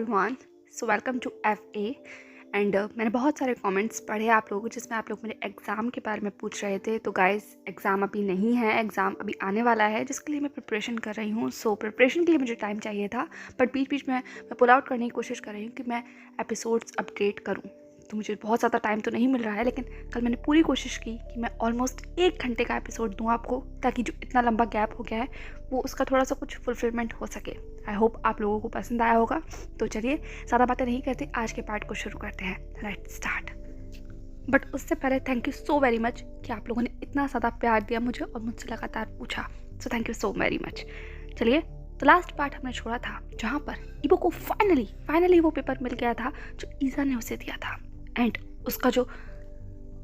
Everyone, so welcome to FA। एंड मैंने बहुत सारे कमेंट्स पढ़े आप लोगों को जिसमें आप लोग मेरे एग्ज़ाम के बारे में पूछ रहे थे। तो गाइस, एग्ज़ाम अभी नहीं है, एग्ज़ाम अभी आने वाला है जिसके लिए मैं प्रिपरेशन कर रही हूँ। सो प्रिपरेशन के लिए मुझे टाइम चाहिए था, बट बीच बीच में मैं पुल आउट करने की कोशिश कर रही हूँ कि मैं एपिसोड्स अपडेट करूँ। तो मुझे बहुत ज़्यादा टाइम तो नहीं मिल रहा है, लेकिन कल मैंने पूरी कोशिश की कि मैं ऑलमोस्ट 1 घंटे का एपिसोड दूँ आपको, ताकि जो इतना लंबा गैप हो गया है वो उसका थोड़ा सा कुछ फुलफिलमेंट हो सके। आई होप आप लोगों को पसंद आया होगा। तो चलिए ज़्यादा बातें नहीं करते, आज के पार्ट को शुरू करते हैं। Let's start. बट उससे पहले thank you so very much कि आप लोगों ने इतना ज़्यादा प्यार दिया मुझे और मुझसे लगातार पूछा। So thank you so very much. चलिए, तो लास्ट पार्ट हमने छोड़ा था जहाँ पर ईबो को फाइनली वो पेपर मिल गया था जो ईज़ा ने उसे दिया था। एंड उसका जो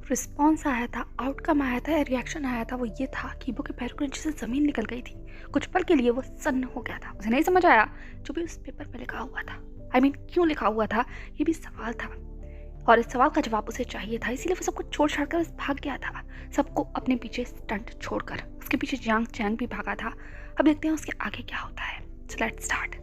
रिस्पॉन्स आया था, आउटकम आया था, रिएक्शन आया था, वो ये था कि ईबो के पैरों के नीचे से ज़मीन निकल गई थी। कुछ पल के लिए वो सन्न हो गया था। उसे नहीं समझ आया जो भी उस पेपर में लिखा हुआ था। क्यों लिखा हुआ था, ये भी सवाल था और इस सवाल का जवाब उसे चाहिए था। इसीलिए वो सब कुछ छोड़ छाड़ कर बस भाग गया था, सबको अपने पीछे स्टंट छोड़कर। उसके पीछे जियांग चैंग भी भागा था। अब देखते हैं उसके आगे क्या होता है। So let's start.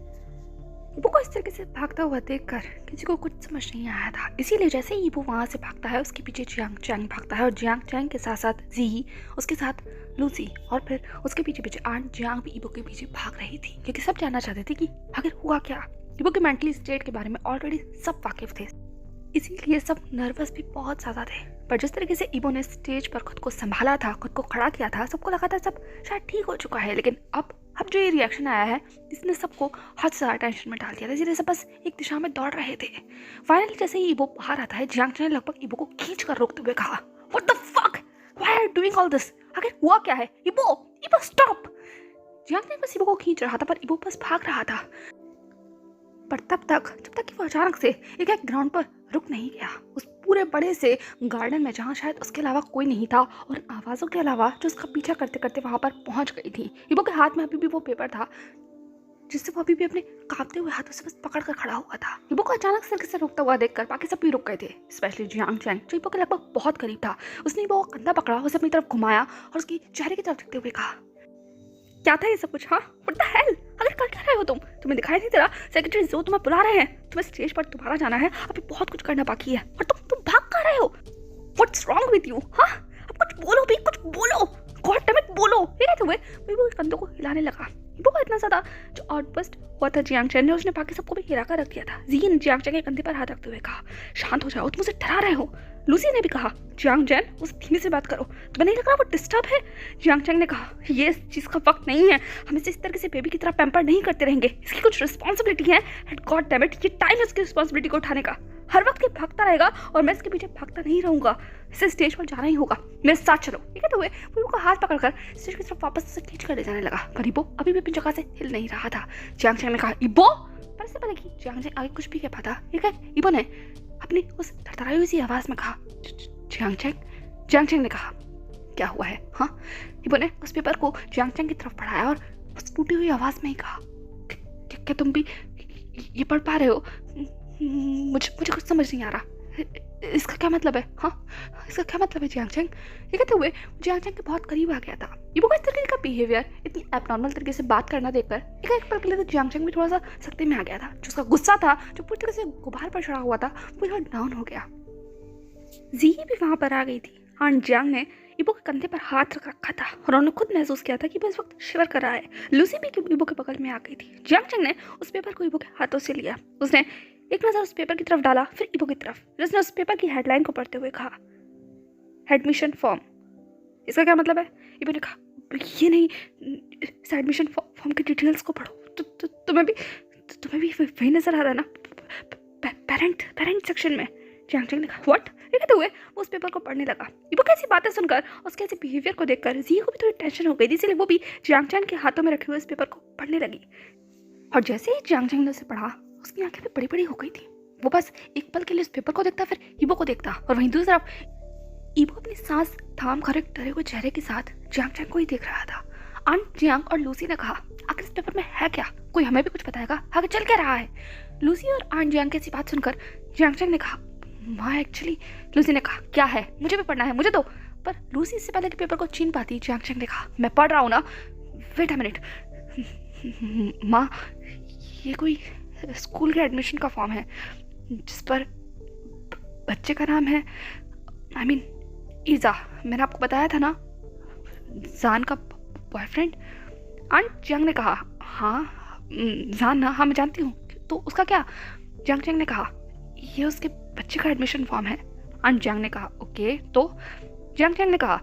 ईबो को इस तरीके से भागता हुआ देखकर किसी को कुछ समझ नहीं आया था। इसीलिए जैसे ही ईबो वहाँ से भागता है, उसके पीछे जियांग चैंग भागता है और जियांग चैंग के साथ साथ जी, उसके साथ लूसी और फिर उसके पीछे पीछे आंट जियांग भी ईबो के पीछे भाग रही थी, क्योंकि सब जानना चाहते थे कि आखिर हुआ क्या। ईबो के मेंटली स्टेट के बारे में ऑलरेडी सब वाकिफ थे, इसीलिए सब नर्वस भी बहुत ज़्यादा थे। पर जिस तरीके से ईबो ने स्टेज पर खुद को संभाला था, खुद को खड़ा किया था, सबको लगा था सब शायद ठीक हो चुका है। लेकिन अब जो ये रिएक्शन आया है, इसने सबको हद से ज़्यादा टेंशन में डाल दिया था। इसीलिए सब बस एक दिशा में दौड़ रहे थे। फाइनली जैसे ही ईबो बाहर आता है, जियांग ने लगभग ईबो को खींच कर रोकते हुए कहा, what the fuck, why are you doing all this? आखिर हुआ क्या है? ईबो स्टॉप। जियांग ने बस ईबो को खींच रहा था, पर ईबो बस भाग रहा था। पर जब तक कि वो अचानक से एक ग्राउंड पर रुक नहीं गया, उस पूरे बड़े से गार्डन में जहाँ शायद उसके अलावा कोई नहीं था और आवाज़ों के अलावा जो उसका पीछा करते करते वहाँ पर पहुँच गई थी। ईबो के हाथ में अभी भी वो पेपर था जिससे वो अभी भी अपने कांपते हुए हाथों से बस पकड़ कर खड़ा हुआ था। ईबो को अचानक से किसी रुकता हुआ देखकर बाकी सब भी रुक गए थे, स्पेशली जियांग चैंग जो ईबो के लगभग बहुत करीब था। उसने ईबो का कंधा पकड़ा, उसे अपनी तरफ घुमाया और उसकी चेहरे की तरफ देखते हुए कहा, क्या था ये सब कुछ? हाँ, व्हाट द हेल, अगर कर क्या रहे हो तुम्हें दिखाई नहीं दे रहा? सेक्रेटरी जो तुम्हें बुला रहे हैं, तुम्हें स्टेज पर दोबारा जाना है, अभी बहुत कुछ करना बाकी है और तुम भाग कर रहे हो। What's wrong with you? हाँ, अब कुछ बोलो भी, कुछ बोलो, गॉड डैम इट, बोलो। ये कहते हुए वो कंधों को हिलाने लगा। ईबो को इतना ज्यादा जो आउटबर्स्ट हुआ था जियांग चैन ने, उसने बाकी सबको भी हिला कर रख दिया था। जी ने जियांग चैन के कंधे पर हाथ रखते हुए कहा, शांत हो जाओ, तुम मुझे डरा रहे हो। लूसी ने भी कहा, जियांग चैन उसे धीमे से बात करो, तुम्हें नहीं लग रहा वो डिस्टर्ब है? जियांग चैंग ने कहा, ये इस चीज़ का वक्त नहीं है, हम इसे इस तरह से बेबी की तरह पैम्पर नहीं करते रहेंगे, इसकी कुछ रिस्पॉन्सिबिलिटी है। एंड गॉड डैम इट, ये टाइम है उसकी रिस्पॉन्सिबिलिटी को उठाने का। हर वक्त ये भागता रहेगा और मैं इसके पीछे भागता नहीं रहूंगा, इसे स्टेज पर जाना ही होगा, मेरे साथ चलो। ये कहते हुए वो का हाथ पकड़कर स्टेज की तरफ वापस से खींच कर ले जाने लगा। पर ईबो अभी भी अपनी जगह से हिल नहीं रहा था। जियांग चैंग ने कहा, ईबो। पर इससे पहले कि जियांग चैंग आगे कुछ भी कह पाता, ईबो ने अपनी उस थरथराई हुई सी आवाज में कहा, जियांग चैंग ने कहा, क्या हुआ है? हाँ। ईबो ने उस पेपर को जियांग चैंग की तरफ बढ़ाया और उस टूटी हुई आवाज में ही कहा, क्या तुम भी ये पढ़ पा रहे हो? मुझे कुछ समझ नहीं आ रहा, इसका क्या मतलब है? हाँ, इसका क्या मतलब है जियांग चैंग? ये कहते हुए जियांग चैंग के बहुत करीब आ गया था। ईबो का इस तरीके का बिहेवियर, इतनी एबनॉर्मल तरीके से बात करना देखकर एक पल के लिए तो जियांग चैंग भी थोड़ा सा सख्ती में आ गया था। जो उसका गुस्सा था, जो पूरी तरह से गुबार पर चढ़ा हुआ था, वो थोड़ा डाउन हो गया। जी भी वहाँ पर आ गई थी। आंट जियांग ने ईबो के कंधे पर हाथ रख रखा था और उन्होंने खुद महसूस किया था कि वो इस वक्त शिवर कर रहा है। लूसी भी ईबो के बगल में आ गई थी। जियांग चैंग ने उस पेपर को ईबो के हाथों से लिया। उसने एक नज़र उस पेपर की तरफ डाला, फिर ईबो की तरफ। उसने उस पेपर की हेडलाइन को पढ़ते हुए कहा, एडमिशन फॉर्म, इसका क्या मतलब है? ईबो ने कहा, ये नहीं, इस एडमिशन फॉर्म की डिटेल्स को पढ़ो। तुम्हें भी वही नजर आ रहा है ना, पेरेंट सेक्शन में? जियांग चैंग ने कहा, व्हाट? ये कहते हुए वो उस पेपर को पढ़ने लगा। ईबो कैसी बातें सुनकर, उसके ऐसे बिहेवियर को देखकर जी को भी थोड़ी टेंशन हो गई थी, इसलिए वो भी जियांग चैंग के हाथों में रखे हुए इस पेपर को पढ़ने लगी। और जैसे ही जियांग चैंग ने उसे पढ़ा, उसकी आंखें भी बड़ी बड़ी हो गई थी। वो बस एक पल के लिए उस पेपर को देखता, फिर ईबो को देखता, और वहीं दूसरी तरफ ईबो अपनी सांस थाम कर एक डरे हुए चेहरे के साथ जियांग चैंग को ही देख रहा था। आंट जियांग और लूसी ने कहा, आखिर इस पेपर में है क्या? कोई हमें भी कुछ बताएगा, आगे चल क्या रहा है? लूसी और आंट जियांग की ऐसी बात सुनकर जियांग चैंग ने कहा, माँ एक्चुअली। लूसी ने कहा, क्या है? मुझे भी पढ़ना है, मुझे दो। पर लूसी इससे पहले कि पेपर को छीन पाती, जियांग चैंग ने कहा, मैं पढ़ रहा हूँ ना, वेट अ मिनट। माँ, ये कोई स्कूल के एडमिशन का फॉर्म है जिस पर बच्चे का नाम है ईज़ा। मैंने आपको बताया था ना, जान का बॉयफ्रेंड। आंट जियांग ने कहा हाँ जान ना, हाँ मैं जानती हूँ। तो उसका क्या? जियांग चैंग ने कहा ये उसके बच्चे का एडमिशन फॉर्म है। आंट जियांग ने कहा ओके। तो जियांग चैंग ने कहा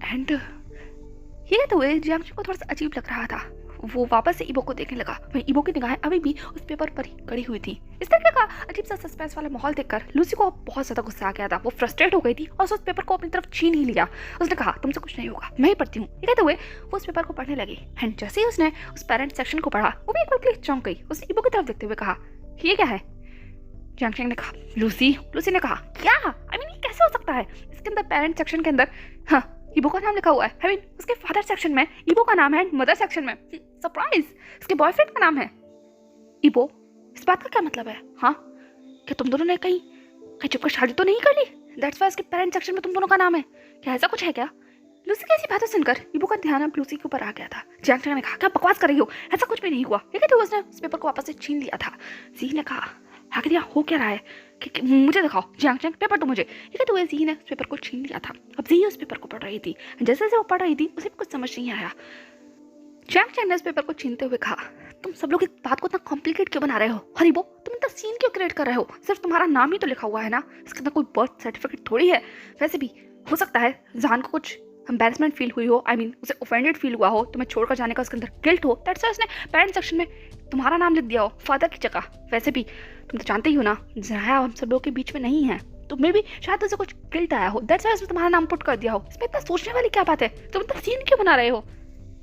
एंड ये तो जियांग चैंग को थोड़ा सा अजीब लग रहा था। वो वापस से ईबो को देखने लगा। वहीं ईबो की निगाहें अभी भी उस पेपर पर ही कड़ी हुई थी। इस तरह का अजीब सा सस्पेंस वाला माहौल देखकर लूसी को बहुत ज्यादा गुस्सा आ गया था। वो फ्रस्ट्रेट हो गई थी और उस पेपर को अपनी तरफ छीन ही लिया। उसने कहा तुमसे कुछ नहीं होगा, मैं ही पढ़ती हूँ। ये कहते हुए वो उस पेपर को पढ़ने लगी। एंड जैसे ही उसने उस पेरेंट सेक्शन को पढ़ा, वो भी एक बार के लिए चौंक गई। उसने ईबो की तरफ देखते हुए कहा ये क्या है? जियांग चैंग ने कहा लूसी ने कहा क्या? ये कैसे हो सकता है? इसके अंदर पेरेंट सेक्शन के अंदर हाँ ईबो का नाम लिखा हुआ है। उसके फादर सेक्शन में ईबो का नाम है, मदर सेक्शन में सरप्राइज इसके बॉयफ्रेंड का नाम है ईबो। इस बात का क्या मतलब है? हाँ क्या तुम दोनों ने कहीं चुपकर शादी तो नहीं कर ली? दैट्स वाई इसके पेरेंट सेक्शन में तुम दोनों का नाम है। क्या ऐसा कुछ है क्या? लूसी की ऐसी बातें सुनकर ईबो का ध्यान अब लूसी के ऊपर आ गया था। जियांग चैंग ने कहा क्या बकवास कर रही हो, ऐसा कुछ भी नहीं हुआ। ये कहते हुए उसने उस पेपर को वापस से छीन लिया था। जी ने कहा आखिर यहाँ हो क्या रहा है कि मुझे दिखाओ जियांग चैंग, पेपर तो मुझे। ये कहते हुए जी ने उस पेपर को छीन लिया था। अब जी उस पेपर को पढ़ रही थी। जैसे जैसे वो पढ़ रही थी उसे कुछ समझ नहीं आया। जियांग चैंग ने उस पेपर को छीनते हुए कहा तुम सब लोग इस बात को इतना कॉम्प्लिकेट क्यों बना रहे हो? हरीबो तुम इतना सीन क्यों क्रिएट कर रहे हो? सिर्फ तुम्हारा नाम ही तो लिखा हुआ है ना, इसके अंदर कोई बर्थ सर्टिफिकेट थोड़ी है। वैसे भी हो सकता है जान को कुछ एम्बैरेसमेंट फील हुई हो, उसे ऑफेंडेड फील हुआ हो, तुम्हें छोड़कर जाने का उसके अंदर गिल्ट हो। दैट्स व्हाई उसने पेरेंट सेक्शन में तुम्हारा नाम लिख दिया हो फादर की जगह। वैसे भी तुम तो जानते ही हो ना जया हम सब लोग के बीच में नहीं है, तो मे भी शायद उसे कुछ गिल्ट आया हो। दैट्स व्हाई उसने तुम्हारा नाम पुट कर दिया हो। इसमें इतना सोचने वाली क्या बात है? तुम इतना सीन क्यों बना रहे हो?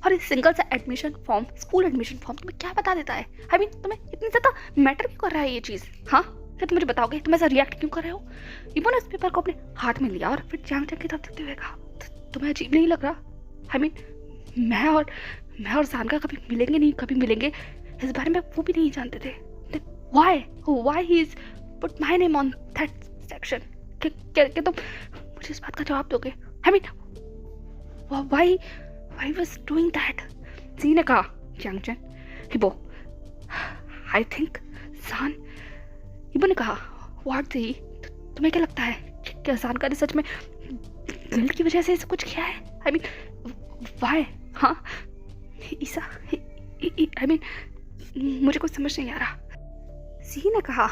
और इस सिंगल सा admission form, school admission form तुम्हें क्या बता देता है? तुम्हें इतनी ज़्यादा मैटर क्यों कर रहा है ये चीज़? हाँ क्या तुम मुझे बताओगे तुम ऐसा रिएक्ट क्यों कर रहे हो? ईबो ने उस पेपर को अपने हाथ में लिया और फिर जियांग चैंग की तरफ देखते हुए कहा तुम्हें अजीब नहीं लग रहा? मैं और जान का कभी मिलेंगे नहीं, कभी मिलेंगे इस बारे में वो भी नहीं जानते थे। Why he is put my name on that section? क्या तुम मुझे इस बात का जवाब दोगे? Why was doing that? जी ने कहा जियांग चैंग ईबो I think जान। ईबो ने कहा व्हाट जी, तुम्हें क्या लगता है क्या जान का सच में गिल्ट की वजह से ऐसा कुछ किया है? why? हाँ ईसा मुझे कुछ समझ नहीं आ रहा। जी ने कहा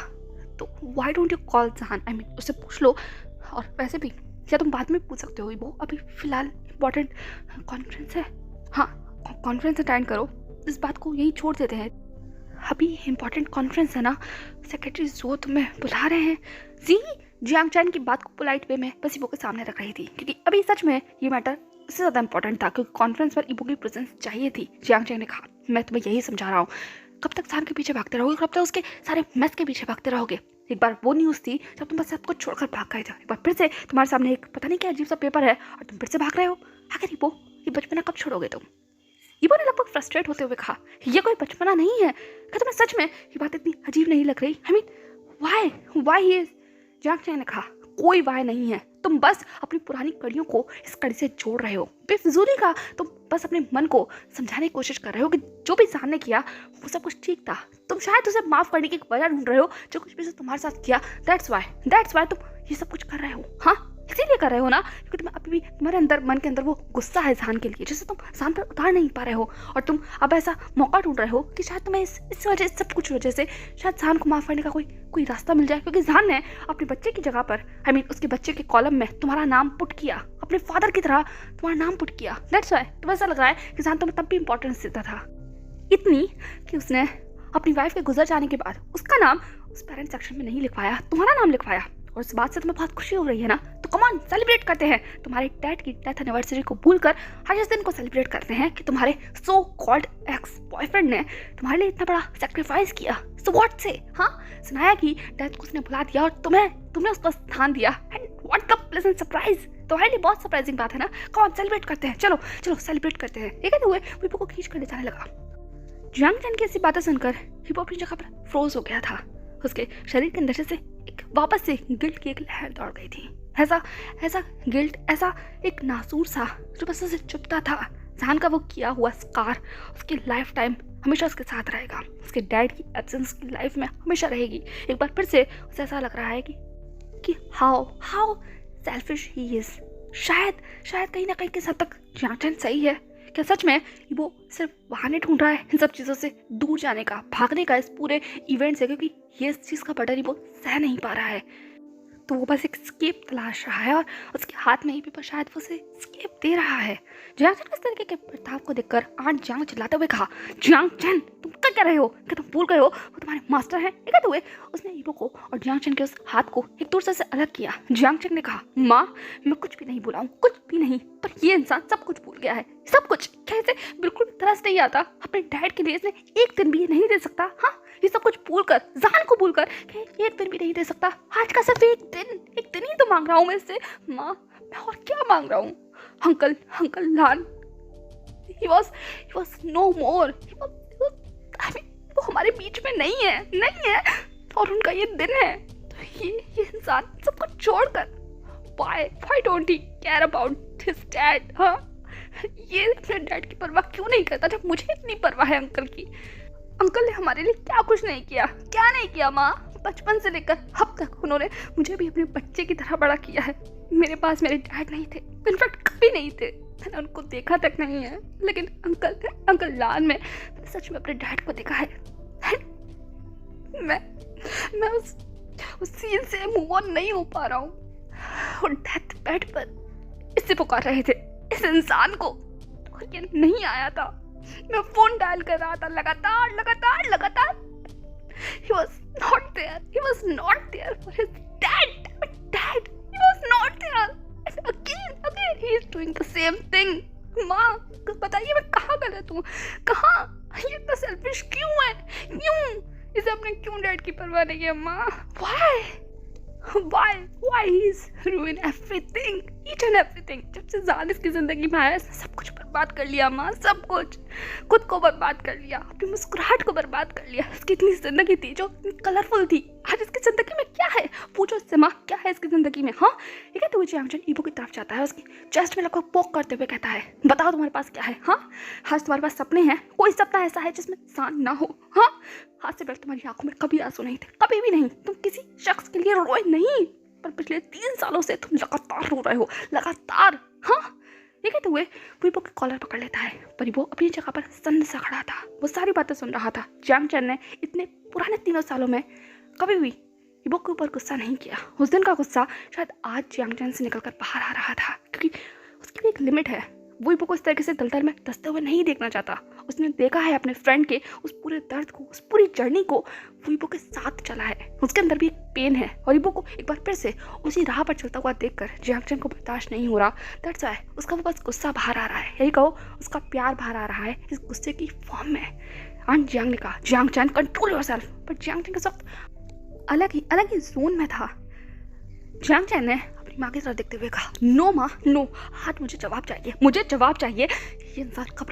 तो व्हाई डोंट यू कॉल जान, उससे पूछ लो। और वैसे भी क्या तुम बाद में पूछ सकते हो, वो अभी फिलहाल इम्पोर्टेंट कॉन्फ्रेंस है। हाँ कॉन्फ्रेंस अटेंड करो, इस बात को यही छोड़ देते हैं। अभी इम्पोर्टेंट कॉन्फ्रेंस है ना, सेक्रेटरी जो तुम्हें बुला रहे हैं। जी जियांग चैंग की बात को पोलाइट वे में बस ईबो के सामने रख रही थी क्योंकि अभी सच में ये मैटर उससे ज़्यादा इंपॉर्टेंट था क्योंकि कॉन्फ्रेंस पर ईबो की प्रेजेंस चाहिए थी। जियांग चैंग ने कहा मैं तुम्हें यही समझा रहा हूँ, कब तक जान के पीछे भागते रहोगे, कब तक उसके सारे मैस के पीछे भागते रहोगे? एक बार वो न्यूज़ थी जब तुम बस सब कुछ छोड़कर भाग गए थे, एक बार फिर से तुम्हारे सामने एक पता नहीं क्या अजीब सा पेपर है और तुम फिर से भाग रहे हो। आखिर ईबो ये बचपना कब छोड़ोगे तुम? ईबो ने लगभग फ्रस्ट्रेट होते हुए कहा ये कोई बचपना नहीं है। क्या तुम्हें सच में ये बात इतनी अजीब नहीं लग रही? Y is? जियांग चैंग ने कहा कोई वाई नहीं है, तुम बस अपनी पुरानी कड़ियों को इस कड़ी से जोड़ रहे हो बेफिजूली का। तुम बस अपने मन को समझाने की कोशिश कर रहे हो कि जो भी जान ने किया वो सब कुछ ठीक था। तुम शायद उसे माफ करने की वजह ढूंढ रहे हो जो कुछ भी तुम्हारे साथ किया। दैट्स वाई तुम ये सब कुछ कर रहे हो। हाँ इसीलिए कर रहे हो ना क्योंकि तुम्हें अभी भी तुम्हारे अंदर मन के अंदर वो गुस्सा है जान के लिए जिसे तुम जान पर उतार नहीं पा रहे हो। और तुम अब ऐसा मौका ढूंढ रहे हो कि शायद तुम्हें इस वजह से सब कुछ वजह से शायद जान को माफ करने का कोई रास्ता मिल जाए क्योंकि जान ने अपने बच्चे की जगह पर उसके बच्चे के कॉलम में तुम्हारा नाम पुट किया, अपने फादर की तरह तुम्हारा नाम पुट किया। दैट्स वाई तुम्हें ऐसा लग रहा है कि जान तुम्हें तब भी इंपॉर्टेंस देता था, इतनी कि उसने अपनी वाइफ के गुजर जाने के बाद उसका नाम उस पेरेंट सेक्शन में नहीं लिखवाया, तुम्हारा नाम लिखवाया। और इस बात से तुम्हें बहुत खुशी हो रही है ना, तो कम ऑन सेलिब्रेट करते हैं। तुम्हारे डैड की डेथ एनिवर्सरी को भूलकर आज इस दिन को सेलिब्रेट करते हैं कि तुम्हारे सो कॉल्ड एक्स बॉयफ्रेंड ने तुम्हारे लिए इतना बड़ा सेक्रीफाइस किया। सो व्हाट से? हाँ सुनाया कि डेथ को उसने भुला दिया और तुमने उसका स्थान दिया। And what the pleasant surprise. तुम्हारे लिए बहुत सरप्राइजिंग बात है ना। कम ऑन सेलिब्रेट करते हैं, चलो सेलिब्रेट करते हैं। ये कहते हुए ईबो को खींच कर ले जाने लगा। जियांग चैंग की ऐसी बातें सुनकर ईबो अपनी जगह पर फ्रोज हो गया था। उसके शरीर के अंदर से वापस से गिल्ट की एक लहर दौड़ गई थी। ऐसा गिल्ट, ऐसा एक नासूर सा जो बस उसे चुभता था। जहान का वो किया हुआ स्कार उसकी लाइफ टाइम हमेशा उसके साथ रहेगा। उसके डैड की एब्सेंस की लाइफ में हमेशा रहेगी। एक बार फिर से उसे ऐसा लग रहा है कि हाउ सेल्फिश ही इज। शायद कहीं ना कहीं किस हद तक जियांग सही है। क्या सच में वो सिर्फ बहाने ढूंढ रहा है इन सब चीज़ों से दूर जाने का, भागने का इस पूरे इवेंट से, क्योंकि ये इस चीज़ का बर्डन वो सह नहीं पा रहा है। तो वो बस एक स्केप तलाश रहा है और उसके हाथ में ही पेपर शायद वो उसे स्केप दे रहा है। जियांग चैन इस तरीके के बर्ताव को देखकर आंट जियांग चिल्लाते हुए कहा, जियांग चैन तुम क्या कर रहे हो? क्या तुम भूल गए हो वो तुम्हारे मास्टर हैं? ये कहते हुए उसने ईबो को और जियांग चैन के उस हाथ को एक दूसरे से अलग किया। जियांग चैन ने कहा, माँ मैं कुछ भी नहीं भूला हूँ, कुछ भी नहीं, पर ये इंसान सब कुछ भूल गया है, सब कुछ। कैसे? बिल्कुल तरस नहीं आता अपने डैड के लिए, इसने एक दिन भी ये नहीं दे सकता। हाँ, ये सब कुछ भूल कर, जान को भूल कर एक दिन भी नहीं दे सकता। आज का सिर्फ एक दिन ही तो मांग रहा हूँ मैं इससे। माँ मैं और क्या मांग रहा हूँ? Uncle Lan, he was no more, I mean, वो हमारे बीच में नहीं है और उनका ये दिन है। तो ये इंसान सब कुछ छोड़कर why don't he care about his dad? हाँ, ये अपने डैड की परवाह क्यों नहीं करता जब मुझे इतनी परवाह है अंकल की? अंकल ने हमारे लिए क्या कुछ नहीं किया? क्या नहीं किया माँ? बचपन से लेकर अब तक उन्होंने मुझे भी अपने बच्चे की तरह बड़ा किया है। मेरे पास मेरे डैड नहीं थे, इनफैक्ट कभी नहीं थे, मैंने उनको देखा तक नहीं है। लेकिन अंकल लान में सच में अपने डैड को देखा है। मैं उस सीन से मूव ऑन नहीं हो पा रहा हूँ। और डेथ बेड पर इससे पुकार रहे थे, इस इंसान को, और ये नहीं आया था। मैं फोन डायल कर रहा था लगातार। He was not there for his dad. He was not there. Again he is doing the same thing. माँ बताइए मैं कहाँ गलत हूँ? कहाँ ये इतना सेल्फिश क्यों है? क्यों इसे अपने क्यों डैड की परवाह नहीं है माँ? Why he's ruined everything, each and everything. जब से जान इसकी जिंदगी में आया इसने सब कुछ बर्बाद कर लिया माँ, सब कुछ। खुद को बर्बाद कर लिया, अपनी मुस्कुराहट को बर्बाद कर लिया। इसकी इतनी जिंदगी थी जो इतनी कलरफुल थी, आज इसकी जिंदगी में क्या है? पूछो इससे माँ, क्या है इसकी जिंदगी में? हाँ, ये कहते हुए जियांग चैन ईबो की तरफ जाता है, उसकी चेस्ट में लगभग पोक करते हुए कहता है, बताओ तुम्हारे पास क्या है? हाँ, आज तुम्हारे पास सपने हैं? कोई सपना ऐसा है जिसमें इंसान ना हो? हाँ, आज से पहले तुम्हारी आंखों में कभी आंसू नहीं थे, कभी भी नहीं। तुम किसी शख्स के लिए रोए नहीं, पर पिछले 3 सालों से तुम लगातार रो रहे हो, लगातार। हाँ, ये कहते हुए वो ईबो की कॉलर पकड़ लेता है, पर ईबो अपनी जगह पर सन्न सा खड़ा था। वो सारी बातें सुन रहा था। जियांग चैन ने इतने पुराने 3 सालों में कभी भी ईबो के ऊपर गुस्सा नहीं किया। उस दिन का गुस्सा शायद आज जियांग चैन से निकलकर बाहर आ रहा था, क्योंकि उसकी एक लिमिट है। वो ईबो को इस तरीके से दलदल में धंसते हुए नहीं देखना चाहता। उसने देखा है अपने फ्रेंड के उस पूरे दर्द को, उस पूरी जर्नी को, वो ईबो के साथ चला है। उसके अंदर भी एक पेन है और ईबो को एक बार फिर से उसी राह पर चलता हुआ देखकर जियांग चैन को बर्दाश्त नहीं हो रहा। दैट्स व्हाई उसका वो बस गुस्सा बाहर आ रहा है, यही कहो उसका प्यार बाहर आ रहा है इस गुस्से की फॉर्म में। आंट जियांग ने कहा, जियांग चैन कंट्रोल योरसेल्फ। पर जियांग चैन के वक्त अलग ही जोन में था। जियांग चैन ने अपनी माँ की तरफ देखते हुए कहा, नो माँ नो, आज मुझे जवाब चाहिए। ये इंसान कब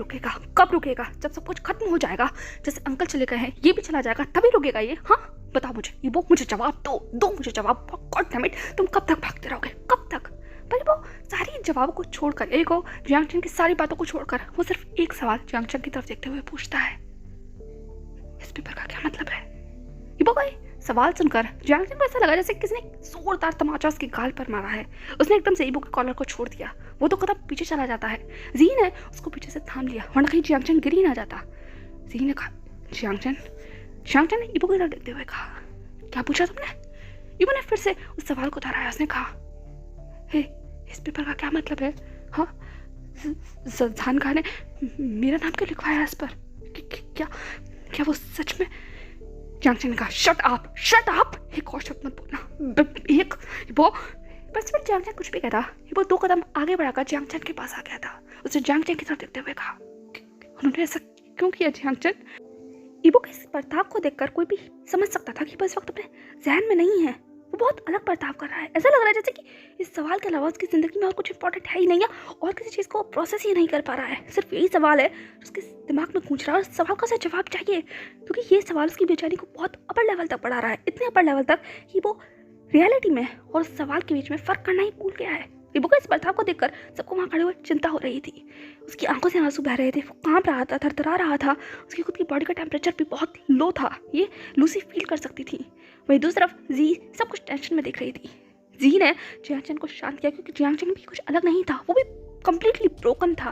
रुकेगा? जब सब कुछ खत्म हो जाएगा, जैसे अंकल चले गए हैं ये भी चला जाएगा, तभी रुकेगा ये? हाँ बताओ मुझे ईबो, मुझे जवाब दो मुझे जवाब। गॉड डैम इट, तुम कब तक भागते रहोगे, कब तक? पर वो सारी जवाबों को छोड़कर, एक जियांग चैन की सारी बातों को छोड़कर वो सिर्फ एक सवाल जियांग चैन की तरफ देखते हुए पूछता है, इस पेपर का क्या मतलब है? ईबो का सवाल सुनकर जियांग चैन को ऐसा लगा जैसे किसी ने जोरदार तमाचा उसके गाल पर मारा है। उसने एकदम से ईबो के कॉलर को छोड़ दिया। वो तो कदम पीछे चला जाता है। जी ने उसको पीछे से थाम लिया, वरना कहीं जियांग चैन गिर ही ना जाता। जी ने कहा, जियांग चैन ने ईबो की तरफ देखते हुए कहा, क्या पूछा तुमने? ईबो ने फिर से उस सवाल को दोहराया। उसने कहा, हे इस पेपर का क्या मतलब है? हाँ, जान खान ने मेरा नाम क्यों लिखवाया है इस पर? क्या वो सच में? जियांग चैन ने कहा, शट अप, एक और शब्द मत बोलना। वो बस फिर जियांग चैन कुछ भी कहता, वो 2 कदम आगे बढ़ाकर जियांग चैन के पास आ गया था। उसने जियांग चैन की तरफ देखते हुए कहा, उन्होंने ऐसा क्यों किया जियांग चैन? ईबो के इस बर्ताव को देखकर कोई भी समझ सकता था कि वो इस वक्त अपने जहन में नहीं है। वो बहुत अलग बर्ताव कर रहा है। ऐसा लग रहा है जैसे कि इस सवाल के अलावा उसकी ज़िंदगी में और कुछ इंपॉर्टेंट है ही नहीं है, और किसी चीज़ को प्रोसेस ही नहीं कर पा रहा है। सिर्फ यही सवाल है जो उसके दिमाग में गूंज रहा है, और इस सवाल का उसे जवाब चाहिए, क्योंकि ये सवाल उसकी बेचैनी को बहुत अपर लेवल तक बढ़ा रहा है। इतने अपर लेवल तक कि वो रियलिटी में और उस सवाल के बीच में फ़र्क करना ही भूल गया है। ईबो को इस बर्ताव को देखकर सबको वहाँ खड़े हुए चिंता हो रही थी। उसकी आंखों से आंसू बह रहे थे, वो कांप रहा था, थरथरा रहा था, उसकी खुद की बॉडी का टेम्परेचर भी बहुत लो था। ये लूसी फील कर सकती थी। वहीं दूसरी तरफ जी सब कुछ टेंशन में देख रही थी। जी ने जियांगचन को शांत किया क्योंकि जियांगचन भी कुछ अलग नहीं था, वो भी कम्प्लीटली ब्रोकन था।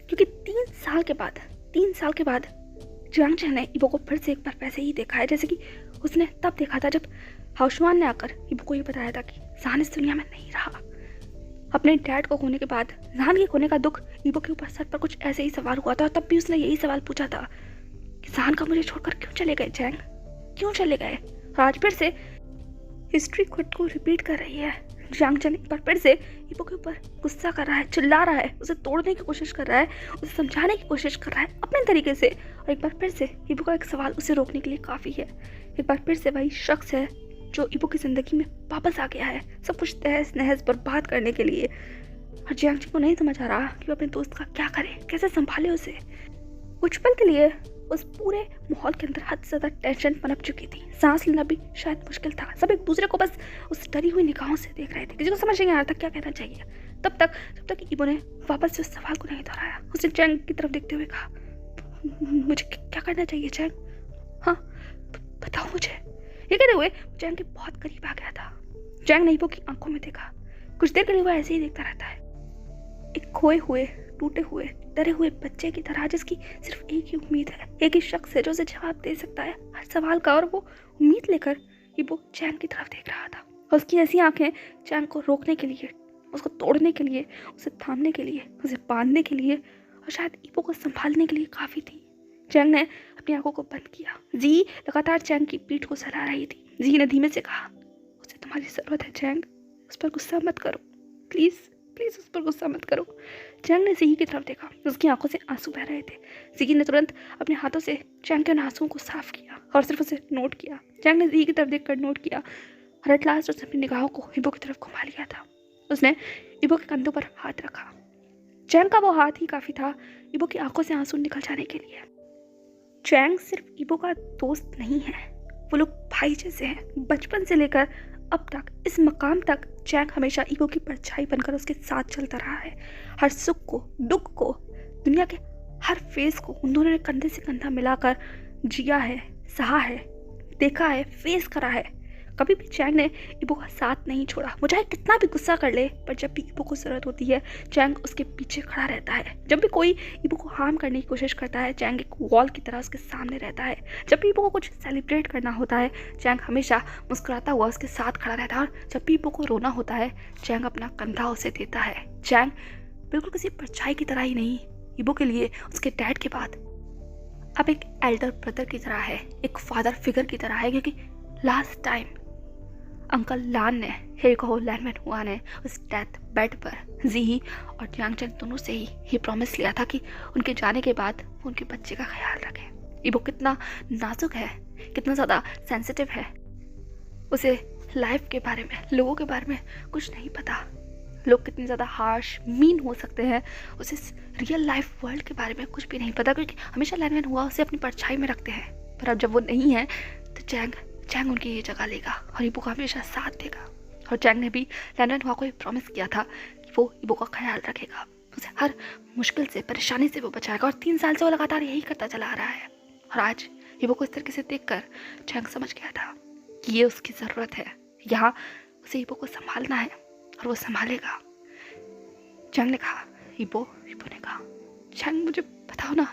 क्योंकि 3 साल के बाद जियांगचन ने ईबो को फिर से एक बार वैसे ही देखा है जैसे कि उसने तब देखा था जब हाउशवान ने आकर ईबो को ये बताया था कि जान इस दुनिया में नहीं रहा। अपने डैड को खोने के बाद जान के खोने का दुख ईबो के ऊपर सर पर कुछ ऐसे ही सवार हुआ था। और तब भी उसने यही सवाल पूछा था कि जान का मुझे छोड़कर क्यों चले गए जैंग, क्यों चले गए। और आज फिर से हिस्ट्री खुद को रिपीट कर रही है। जियांगचन एक बार फिर से ईबो के ऊपर गुस्सा कर रहा है, चिल्ला रहा है, उसे तोड़ने की कोशिश कर रहा है, उसे समझाने की कोशिश कर रहा है अपने तरीके से। और एक बार फिर से ईबो का एक सवाल उसे रोकने के लिए काफ़ी है। एक बार फिर से वही शख्स है जो ईबो की ज़िंदगी में वापस आ गया है, सब कुछ तहस नहस बर्बाद करने के लिए। और जियांगचन को नहीं समझ आ रहा कि वो अपने दोस्त का क्या करे, कैसे संभाले उसे। कुछ पल के लिए उस पूरे माहौल के अंदर हद से ज़्यादा टेंशन पनप चुकी थी। सांस लेना भी शायद मुश्किल था। सब एक दूसरे को बस उस डरी हुई निगाहों से देख रहे थे, किसी को समझ नहीं आ रहा था क्या कहना चाहिए। जब तक ईबो ने वापस से उस सवाल को नहीं दोहराया। उसने जैंग की तरफ देखते हुए कहा, मुझे क्या करना चाहिए जैंग? हाँ बताओ मुझे। ये कहते हुए जैंग के बहुत करीब आ गया था। जैंग ने ईबो की आंखों में देखा। कुछ देर के लिए वो ऐसे ही देखता रहता है, एक खोए हुए, टूटे हुए, डरे हुए बच्चे की तरह जिसकी सिर्फ एक ही उम्मीद है, एक ही शख्स है जो उसे जवाब दे सकता है हर सवाल का। और वो उम्मीद लेकर ईबो जैंग की तरफ देख रहा था। और उसकी ऐसी आंखें जैंग को रोकने के लिए, उसको तोड़ने के लिए, उसे थामने के लिए, उसे बांधने के लिए और शायद ईबो को संभालने के लिए काफ़ी थी। जैंग ने अपनी आंखों को बंद किया। जी लगातार जैंग की पीठ को सहला रही थी। जी ने धीमे से कहा, उसे तुम्हारी ज़रूरत है जैंग, उस पर गुस्सा मत करो, प्लीज़ प्लीज़ उस पर गुस्सा मत करो। जैंग ने ज़ी की तरफ देखा, उसकी आंखों से आंसू बह रहे थे। ज़ी ने तुरंत अपने हाथों से जैंग के उन आंसुओं को साफ किया और सिर्फ उसे नोट किया। जैंग ने ज़ी की तरफ देखकर नोट किया और एट लास्ट उसने अपनी निगाहों को ईबो की तरफ घुमा लिया था। उसने ईबो के कंधों पर हाथ रखा। जैंग का वो हाथ ही काफ़ी था ईबो की आंखों से आंसू निकल जाने के लिए। जैंग सिर्फ ईबो का दोस्त नहीं है, वो लोग भाई जैसे हैं। बचपन से लेकर अब तक इस मकाम तक जैंग हमेशा ईगो की परछाई बनकर उसके साथ चलता रहा है। हर सुख को, दुख को, दुनिया के हर फेस को उन दोनों ने कंधे से कंधा मिलाकर जिया है, सहा है, देखा है, फेस करा है। कभी भी जैंग ने ईबो का साथ नहीं छोड़ा। वो चाहे कितना भी गुस्सा कर ले, पर जब भी ईबो को ज़रूरत होती है जैंग उसके पीछे खड़ा रहता है। जब भी कोई ईबो को हार्म करने की कोशिश करता है जैंग एक वॉल की तरह उसके सामने रहता है। जब भी ईबो को कुछ सेलिब्रेट करना होता है जैंग हमेशा मुस्कुराता हुआ उसके साथ खड़ा रहता है। और जब भी ईबो को रोना होता है जैंग अपना कंधा उसे देता है। जैंग बिल्कुल किसी परछाई की तरह ही नहीं, ईबो के लिए उसके डैड के बाद अब एक एल्डर ब्रदर की तरह है, एक फादर फिगर की तरह है। क्योंकि लास्ट टाइम अंकल लान ने, हेको लैनमैन हुआ ने उस डेथ बेड पर जी और जियांगचन दोनों से ही ये प्रॉमिस लिया था कि उनके जाने के बाद वो उनके बच्चे का ख्याल रखें। ईबो कितना नाजुक है, कितना ज़्यादा सेंसिटिव है। उसे लाइफ के बारे में, लोगों के बारे में कुछ नहीं पता। लोग कितने ज़्यादा हार्श, मीन हो सकते हैं, उसे रियल लाइफ वर्ल्ड के बारे में कुछ भी नहीं पता। क्योंकि हमेशा लैनमैन हुआ उसे अपनी परछाई में रखते हैं, पर अब जब वो नहीं है तो जैंग उनकी ये जगह लेगा और ईबो का हमेशा साथ देगा। और जैंग ने भी लैनमैन हुआ को प्रॉमिस किया था कि वो ईबो का ख्याल रखेगा, उसे हर मुश्किल से, परेशानी से वो बचाएगा। और 3 साल से वो लगातार यही करता चला आ रहा है। और आज ईबो को इस तरीके से देखकर जैंग समझ गया था कि ये उसकी ज़रूरत है, यहाँ उसे ईबो को संभालना है और वो संभालेगा। जैंग ने कहा, ईबो ने कहा, जैंग मुझे बताओ ना,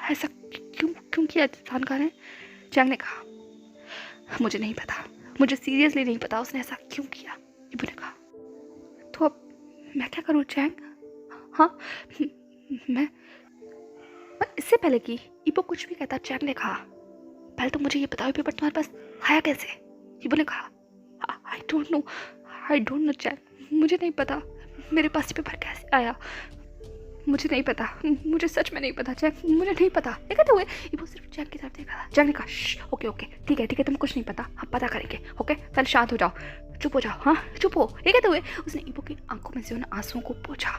ऐसा क्यों किया जानकार ने? जैंग ने कहा, मुझे नहीं पता, मुझे सीरियसली नहीं पता उसने ऐसा क्यों किया। ईबो ने कहा, तो अब मैं क्या करूँ जैंग? हाँ मैं इससे पहले कि ईबो कुछ भी कहता जैंग ने कहा, पहले तो मुझे ये बताओ पेपर तुम्हारे पास आया कैसे? ईबो ने कहा, आई डोंट नो जैंग, मुझे नहीं पता मेरे पास पेपर कैसे आया, मुझे नहीं पता, मुझे सच में नहीं पता जैंग, मुझे नहीं पता। ये कहते हुए ईबो सिर्फ जैंग की तरफ देखा था। जैंग ने कहा, ओके ठीक है तुम्हें कुछ नहीं पता, हम पता करेंगे, ओके पहले शांत हो जाओ, चुप हो जाओ, हाँ चुप हो। ये कहते हुए उसने ईबो की आंखों में से उन आंसुओं को पोंछा।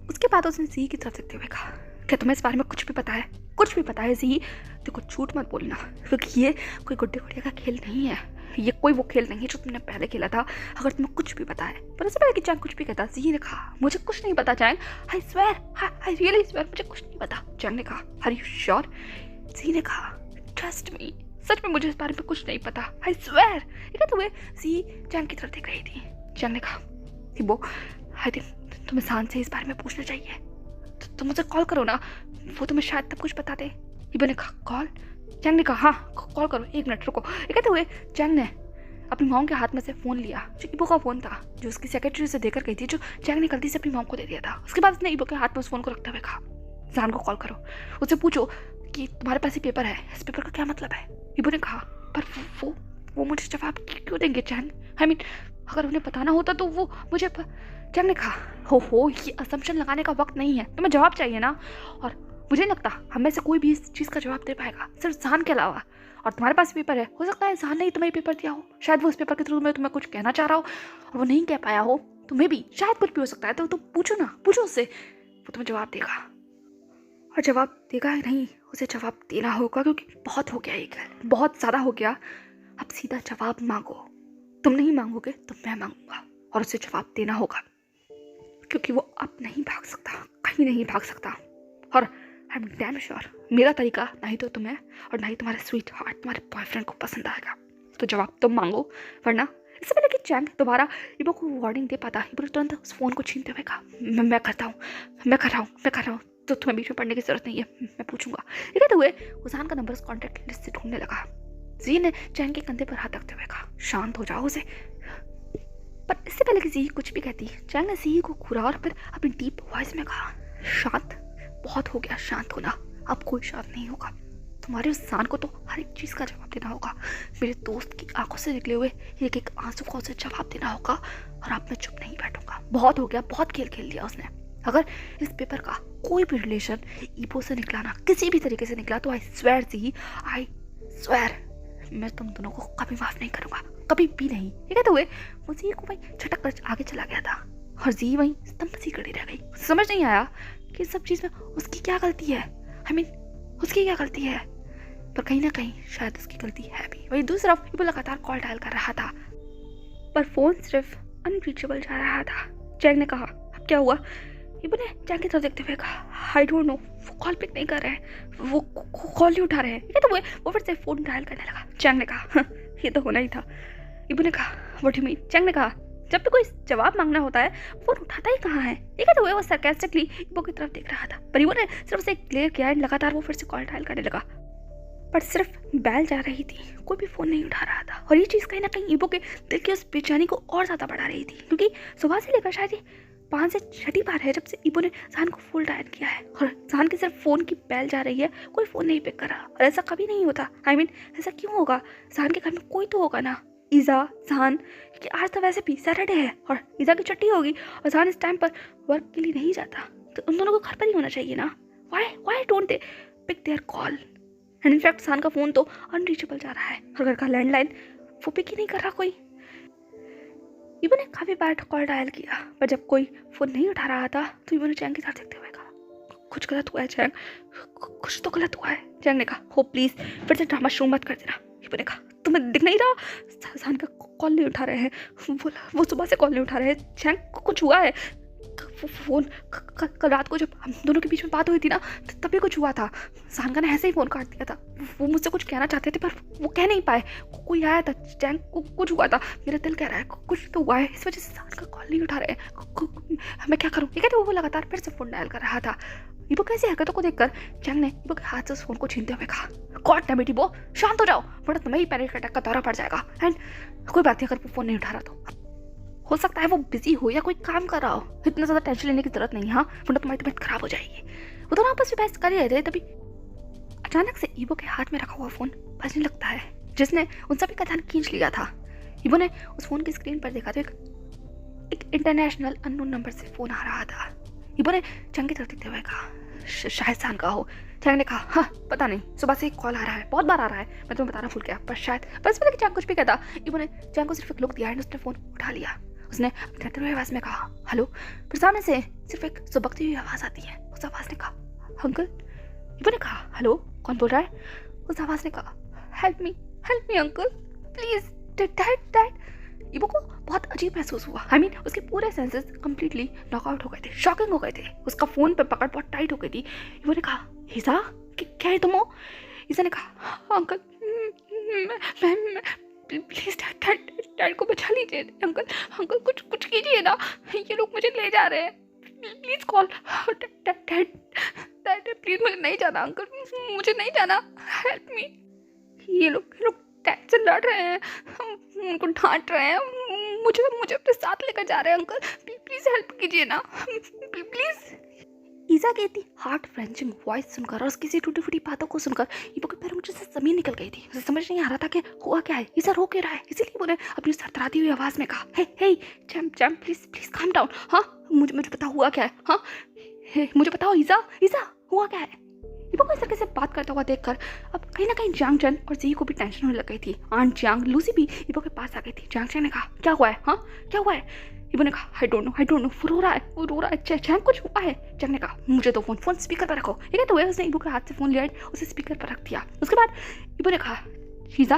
उसके बाद उसने जी की तरफ देखते हुए कहा, क्या तुम्हें इस बारे में कुछ भी पता है? कुछ भी पता है जी? देखो झूठ मत बोलना, क्योंकि ये कोई गुड्डे गुड़िया का खेल नहीं है। ये कोई वो खेल नहीं है जो तुमने पहले खेला था, अगर तुम्हें कुछ भी पता है। पर उससे पहले कि चैंग कुछ भी कहता, ज़ी ने कहा मुझे कुछ नहीं पता Chang, I swear, I really swear, मुझे कुछ नहीं पता। चैंग ने कहा आर यू श्योर? ज़ी ने कहा ट्रस्ट मी, सच में मुझे इस बारे में कुछ नहीं पता, आई स्वेयर। ये कहते हुए ज़ी चैंग की तरफ देख रही थी। चैंग ने कहा हिबो, आई थिंक तुम्हें सान से इस बारे में पूछना चाहिए, तो तुम मुझे कॉल करो ना, वो तुम्हें शायद तब कुछ बता दे। हिबो ने कहा कॉल? चैंग ने कहा हाँ कॉल करो, 1 मिनट रुको। ये कहते हुए चैंग ने अपनी मॉम के हाथ में से फ़ोन लिया, जो इबो का फ़ोन था, जो उसकी सेक्रेटरी से देकर गई थी, जो चैंग ने गलती से अपनी मॉम को दे दिया था। उसके बाद उसने इबो के हाथ में उस फ़ोन को रखते हुए कहा ज़ान को कॉल करो, उससे पूछो कि तुम्हारे पास ये पेपर है, इस पेपर का क्या मतलब है। इबो ने कहा पर वो मुझे जवाब क्यों देंगे चैंग, आई मीन अगर उन्हें बताना होता तो वो मुझे चैंग ने कहा हो ये असम्पशन लगाने का वक्त नहीं है, तुम्हें जवाब चाहिए ना, और मुझे नहीं लगता हम में से कोई भी इस चीज़ का जवाब दे पाएगा सिर्फ ज़ान के अलावा। और तुम्हारे पास पेपर है, हो सकता है ज़ान ने ही तुम्हें पेपर दिया हो, शायद वो उस पेपर के थ्रू में तुम्हें कुछ कहना चाह रहा हो और वो नहीं कह पाया हो, तुम्हें भी शायद कुछ भी हो सकता है। तो तुम पूछो ना, पूछो उससे, वो तुम्हें जवाब देगा। और जवाब देगा नहीं, उसे जवाब देना होगा, क्योंकि बहुत हो गया ये खेल, बहुत ज़्यादा हो गया। अब सीधा जवाब मांगो, तुम नहीं मांगोगे तो मैं मांगूंगा, और उसे जवाब देना होगा, क्योंकि वो अब नहीं भाग सकता, कहीं नहीं भाग सकता। और आई एम डैम श्योर मेरा तरीका नहीं तो तुम्हें और ना ही तुम्हारे स्वीट हार्ट, तुम्हारे बॉयफ्रेंड को पसंद आएगा। तो जवाब तुम मांगो, वरना इससे पहले कि चैंग दोबारा इबो को वार्निंग दे पाता, इबो ने तुरंत उस फ़ोन को छीनते हुए कहा मैं करता हूँ, मैं कर रहा हूँ, तो तुम्हें बीच में पढ़ने की जरूरत नहीं है, मैं पूछूंगा। ये कहते हुए ज़ान का नंबर उस कॉन्टैक्ट लिस्ट से ढूंढने लगा। ज़ी ने चैंग के कंधे पर हाथ रखते हुए कहा शांत हो जाओ उसे। पर इससे पहले कि ज़ी कुछ भी कहती, चैंग ने ज़ी को घूरा और फिर अपनी डीप वॉइस में कहा शांत, बहुत हो गया शांत होना, अब कोई शांत नहीं होगा। तुम्हारे उस ज़ान को तो हर एक चीज़ का जवाब देना होगा, मेरे दोस्त की आंखों से निकले हुए एक एक आंसू का उसे जवाब देना होगा, और अब मैं चुप नहीं बैठूंगा। बहुत हो गया, बहुत खेल खेल लिया उसने। अगर इस पेपर का कोई भी रिलेशन इबो से निकला ना, किसी भी तरीके से निकला, तो I swear Zee, I swear मैं तुम दोनों को कभी माफ़ नहीं करूँगा, कभी भी नहीं। ये कहते हुए वो ज़ी को वहीं झटक कर आगे चला गया था, और ज़ी वहीं स्तंभ सी खड़ी रह गई। समझ नहीं आया कि सब चीज़ में उसकी क्या गलती है, आई मीन उसकी क्या गलती है, पर कहीं ना कहीं शायद उसकी गलती है भी। वही दूसरी तरफ इबो लगातार कॉल डायल कर रहा था, पर फ़ोन सिर्फ अनरीचेबल जा रहा था। चैंग ने कहा अब क्या हुआ? इबो ने चैंग की तरफ देखते हुए कहा आई डोंट नो, वो कॉल पिक नहीं कर रहे हैं, वो कॉल नहीं उठा रहे हैं। ये तो वो फिर से फ़ोन डायल करने लगा। चैंग ने कहा ये तो होना ही था। इबो ने कहा व्हाट यू मीन? चैंग ने कहा जब भी कोई जवाब मांगना होता है फोन उठाता ही कहाँ है। ये कहते हुए वो सरकास्टिकली इबो की तरफ देख रहा था, पर इबो ने सिर्फ उसे क्लियर किया एंड लगातार वो फिर से कॉल डायल करने लगा, पर सिर्फ बेल जा रही थी, कोई भी फ़ोन नहीं उठा रहा था। और ये चीज़ कहीं ना कहीं इबो के दिल की उस बेचैनी को और ज़्यादा बढ़ा रही थी, क्योंकि सुबह से लेकर शायद 5 से 6 बार है जब से इबो ने ज़ान को फुल डायल किया है, और ज़ान की सिर्फ फ़ोन की बेल जा रही है, कोई फ़ोन नहीं पिक कर रहा। और ऐसा कभी नहीं होता, आई मीन ऐसा क्यों होगा? ज़ान के घर में कोई तो होगा ना, ईज़ा, ज़ान, कि आज तो वैसे भी सैटरडे है और ईज़ा की छुट्टी होगी, और ज़ान इस टाइम पर वर्क के लिए नहीं जाता, तो उन दोनों को घर पर ही होना चाहिए ना। Why don't they pick their call? And in fact Zan का फ़ोन तो अनरीचेबल जा रहा है, और घर का लैंडलाइन वो पिक ही नहीं कर रहा कोई। इबो ने काफ़ी बार कॉल डायल किया, पर जब कोई फ़ोन नहीं उठा रहा था तो इबो ने चैंग के साथ देखते हुए कहा कुछ गलत हुआ है चैंग, कुछ तो गलत हुआ है। चैंग ने कहा हो प्लीज़ फिर से ड्रामा शुरू मत कर देना। इबो ने कहा तुम्हें दिख नहीं रहा ज़ान का कॉल नहीं उठा रहे हैं, वो सुबह से कॉल नहीं उठा रहे हैं। चैंग कुछ हुआ है, फ़ोन कल रात को जब हम दोनों के बीच में बात हुई थी ना, तभी कुछ हुआ था। ज़ान का ने ऐसे ही फ़ोन काट दिया था, वो मुझसे कुछ कहना चाहते थे पर वो कह नहीं पाए, कोई आया था, चैंग को कुछ हुआ था, मेरा दिल कह रहा है कुछ तो हुआ है, इस वजह से ज़ान का कॉल नहीं उठा रहे हैं, मैं क्या करूँ? ये कहते वो लगातार फिर से फ़ोन डायल कर रहा था। इबो कैसी हरकतों को देखकर चैंग ने इबो के हाथ से उस फ़ोन को छीनते हुए कहा गॉड डैम इट इबो, शांत हो जाओ, वरना तुम्हें ही पैनिक अटैक का दौरा पड़ जाएगा। एंड कोई बात नहीं, अगर वो फ़ोन नहीं उठा रहा तो हो सकता है वो बिजी हो या कोई काम कर रहा हो, इतना ज़्यादा टेंशन लेने की जरूरत नहीं। हाँ, वरना तुम्हारी तबीयत खराब हो जाएगी। वो दोनों आपस में बहस कर रहे थे, तभी अचानक से इबो के हाथ में रखा हुआ फ़ोन बजने लगता है, जिसने उन सभी का ध्यान खींच लिया था। इबो ने उस फ़ोन की स्क्रीन पर देखा तो एक इंटरनेशनल अननोन नंबर से फ़ोन आ रहा था। इबो ने चैंग की तरफ देखते हुए कहा शायद ज़ान का हो। चैंग ने कहा हाँ पता नहीं, सुबह से कॉल आ रहा है, बहुत बार आ रहा है, मैं तुम्हें बताना भूल गया, पर शायद बस पता कि चैंग कुछ भी कहता। इबो ने चैंग को सिर्फ एक लुक दिया और उसने फ़ोन उठा लिया। उसने डरते हुए आवाज़ में कहा हेलो, फिर सामने से सिर्फ एक सुबकती हुई आवाज़ आती है। उस आवाज़ ने कहा अंकल। इबो ने कहा हेलो कौन बोल रहा है? उस आवाज़ ने कहा help me uncle please dad dad. इबो को बहुत अजीब महसूस हुआ। उसके पूरे सेंसेस कंप्लीटली नॉकआउट हो गए थे, शॉकिंग हो गए थे। उसका फ़ोन पे पकड़ बहुत टाइट हो गई थी। इबो ने कहा, हिजा क्या है तुम हो? हिजा ने कहा, अंकल मैं प्लीज़ डैड डैड को बचा लीजिए। अंकल अंकल कुछ कुछ कीजिए ना, ये लोग मुझे ले जा रहे हैं। Please call dad dad please, मुझे नहीं जाना अंकल, मुझे नहीं जाना, हेल्प मी। ये लोग डैड से लड़ रहे हैं, उनको डांट रहे हैं, मुझे मुझे अपने साथ लेकर जा रहे हैं अंकल, प्लीज़ हेल्प कीजिए ना प्लीज़। ईज़ा की इतनी हार्ट फ्रेंचिंग वॉइस सुनकर और उसकी सी टूटी फूटी बातों को सुनकर इबो के पैरों में जैसे ज़मीन निकल गई थी। उसे समझ नहीं आ रहा था कि हुआ क्या है, ईज़ा रो क्यों रहा है। इसीलिए वो ने अपनी थरथराती हुई आवाज़ में कहा, hey hey Jam please please calm down. हाँ मुझे बताओ हुआ क्या है। हाँ मुझे बताओ ईज़ा ईज़ा हुआ क्या है। इबो को इस तरीके से बात करता हुआ देखकर अब कहीं ना कहीं जियांग चैन और जी को भी टेंशन होने लग गई थी। आंट जियांग लूसी भी इबो के पास आ गई थी। जियांग चैन ने कहा, क्या हुआ है? हाँ क्या हुआ है? इबो ने कहा, आई डोंट नो वो रो रहा है चैन कुछ हुआ है। चैन ने कहा, मुझे तो फोन स्पीकर पर रखो। ये कहते हुए उसने इबो के हाथ से फ़ोन लिया, उसे स्पीकर पर रख दिया। उसके बाद इबो ने कहा, हीज़ा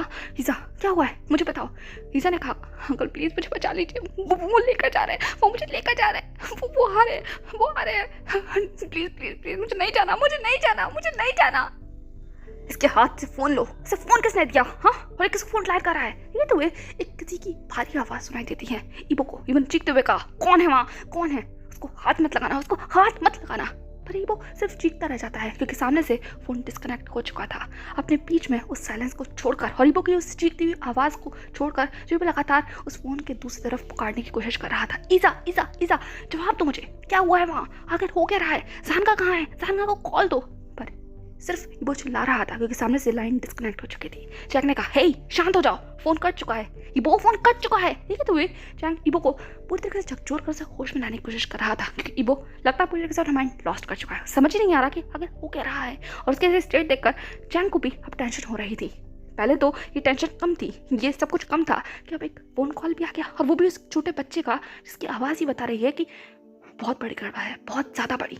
क्या हुआ है मुझे बताओ। हीज़ा ने कहा, अंकल प्लीज़ मुझे बचा लीजिए, वो लेकर जा रहे हैं, वो मुझे लेकर जा रहे हैं, वो आ रहे हैं, प्लीज़ मुझे नहीं जाना। इसके हाथ से फ़ोन लो। इसे फ़ोन किसने दिया? हाँ, और ये किसको फ़ोन लाइट कर रहा है? ये तो एक किसी की भारी आवाज़ सुनाई देती है। इबो को इबन चीखते हुए कहा, कौन है वहाँ? कौन है? उसको हाथ मत लगाना। पर इबो सिर्फ चीखता रह जाता है क्योंकि सामने से फ़ोन डिस्कनेक्ट हो चुका था। अपने बीच में उस साइलेंस को छोड़कर और इबो की उस चीखती हुई आवाज़ को छोड़कर जो इबो लगातार उस फ़ोन के दूसरी तरफ पुकारने की कोशिश कर रहा था, ईज़ा जवाब दो मुझे, क्या हुआ है वहाँ? आखिर हो क्या रहा है? ज़ानगा कहाँ है? ज़ानगा को कॉल दो। पर सिर्फ इबो चिल्ला रहा था क्योंकि सामने से लाइन डिस्कनेक्ट हो चुकी थी। चैंग ने कहा, हे शांत हो जाओ, फ़ोन कट चुका है। इबो फ़ोन कट चुका है। ठीक है तो वे चैंग इबो को पूरी तरीके से झकझोर कर उसे होश में लाने की कोशिश कर रहा था क्योंकि इबो लगता है पूरी तरीके से अपना माइंड लॉस्ट कर चुका है। समझ ही नहीं आ रहा कि आगे हो क्या रहा है। और उसके स्टेट देखकर चैंग को भी अब टेंशन हो रही थी। पहले तो ये टेंशन कम थी, ये सब कुछ कम था कि अब एक फ़ोन कॉल भी आ गया और वो भी उस छोटे बच्चे का जिसकी आवाज़ ही बता रही है कि बहुत बड़ी गड़बड़ है, बहुत ज़्यादा बड़ी।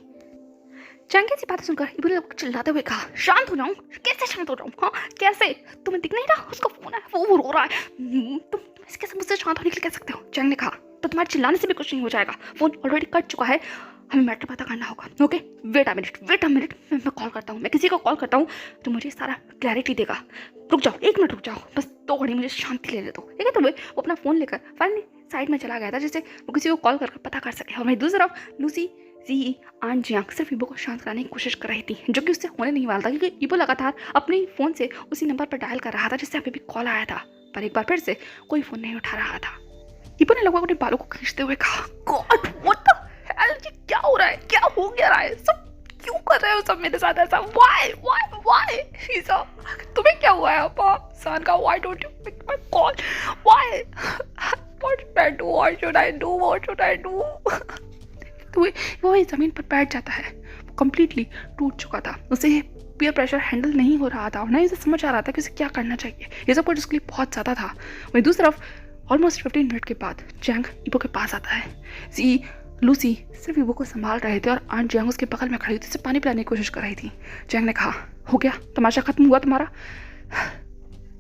चैंग की बातें सुनकर इबो ने चिल्लाते हुए कहा, शांत हो जाऊं? कैसे शांत हो जाऊं? हाँ कैसे? तुम्हें दिख नहीं रहा उसका फोन है, वो रो रहा है, तुम इसके मुझसे शांत होने के लिए कह सकते हो? चैंग ने कहा, तो तुम्हारे चिल्लाने से भी कुछ नहीं हो जाएगा, फोन ऑलरेडी कट चुका है, हमें मैटर पता करना होगा। ओके वेट अ मिनट, मैं कॉल करता हूँ, मैं किसी को कॉल करता हूँ तो मुझे सारा क्लैरिटी देगा। रुक जाओ, 1 मिनट रुक जाओ, बस 2 घड़ी मुझे शांति ले दो। ठीक है तो वो अपना फ़ोन लेकर फाइनली साइड में चला गया था जिससे वो किसी को कॉल करके पता कर सके। और वहीं दूसरी तरफ लूसी जी आंट जियांग सिर्फ इबो को शांत कराने की कोशिश कर रही थी, जो कि उससे होने नहीं वाला था क्योंकि इबो लगातार अपने फ़ोन से उसी नंबर पर डायल कर रहा था जिससे अभी भी कॉल आया था। पर एक बार फिर से कोई फ़ोन नहीं उठा रहा था। इबो ने लगभग अपने बालों को खींचते हुए कहा, गॉड व्हाट द हेल, ये क्या हो रहा है? क्या हो गया रहा है? सब क्यों कर रहे हो सब मेरे साथ ऐसा? व्हाई ईज़ा, तुम्हें क्या हुआ है? अपा सान का why don't you pick my call? Why what should I do? तो वो ज़मीन पर बैठ जाता है। वो कम्प्लीटली टूट चुका था, उसे पीयर प्रेशर हैंडल नहीं हो रहा था और ना ही उसे समझ आ रहा था कि उसे क्या करना चाहिए। ये सब कुछ उसके लिए बहुत ज़्यादा था। वहीं दूसरी तरफ ऑलमोस्ट 15 मिनट के बाद चैंग इबो के पास आता है। जी लूसी सिर्फ इबो को संभाल रहे थे और आंट जियांग उसके बगल में खड़ी थी, उसे पानी पिलाने की कोशिश कर रही थी। चैंग ने कहा, हो गया तमाशा खत्म हुआ तुम्हारा?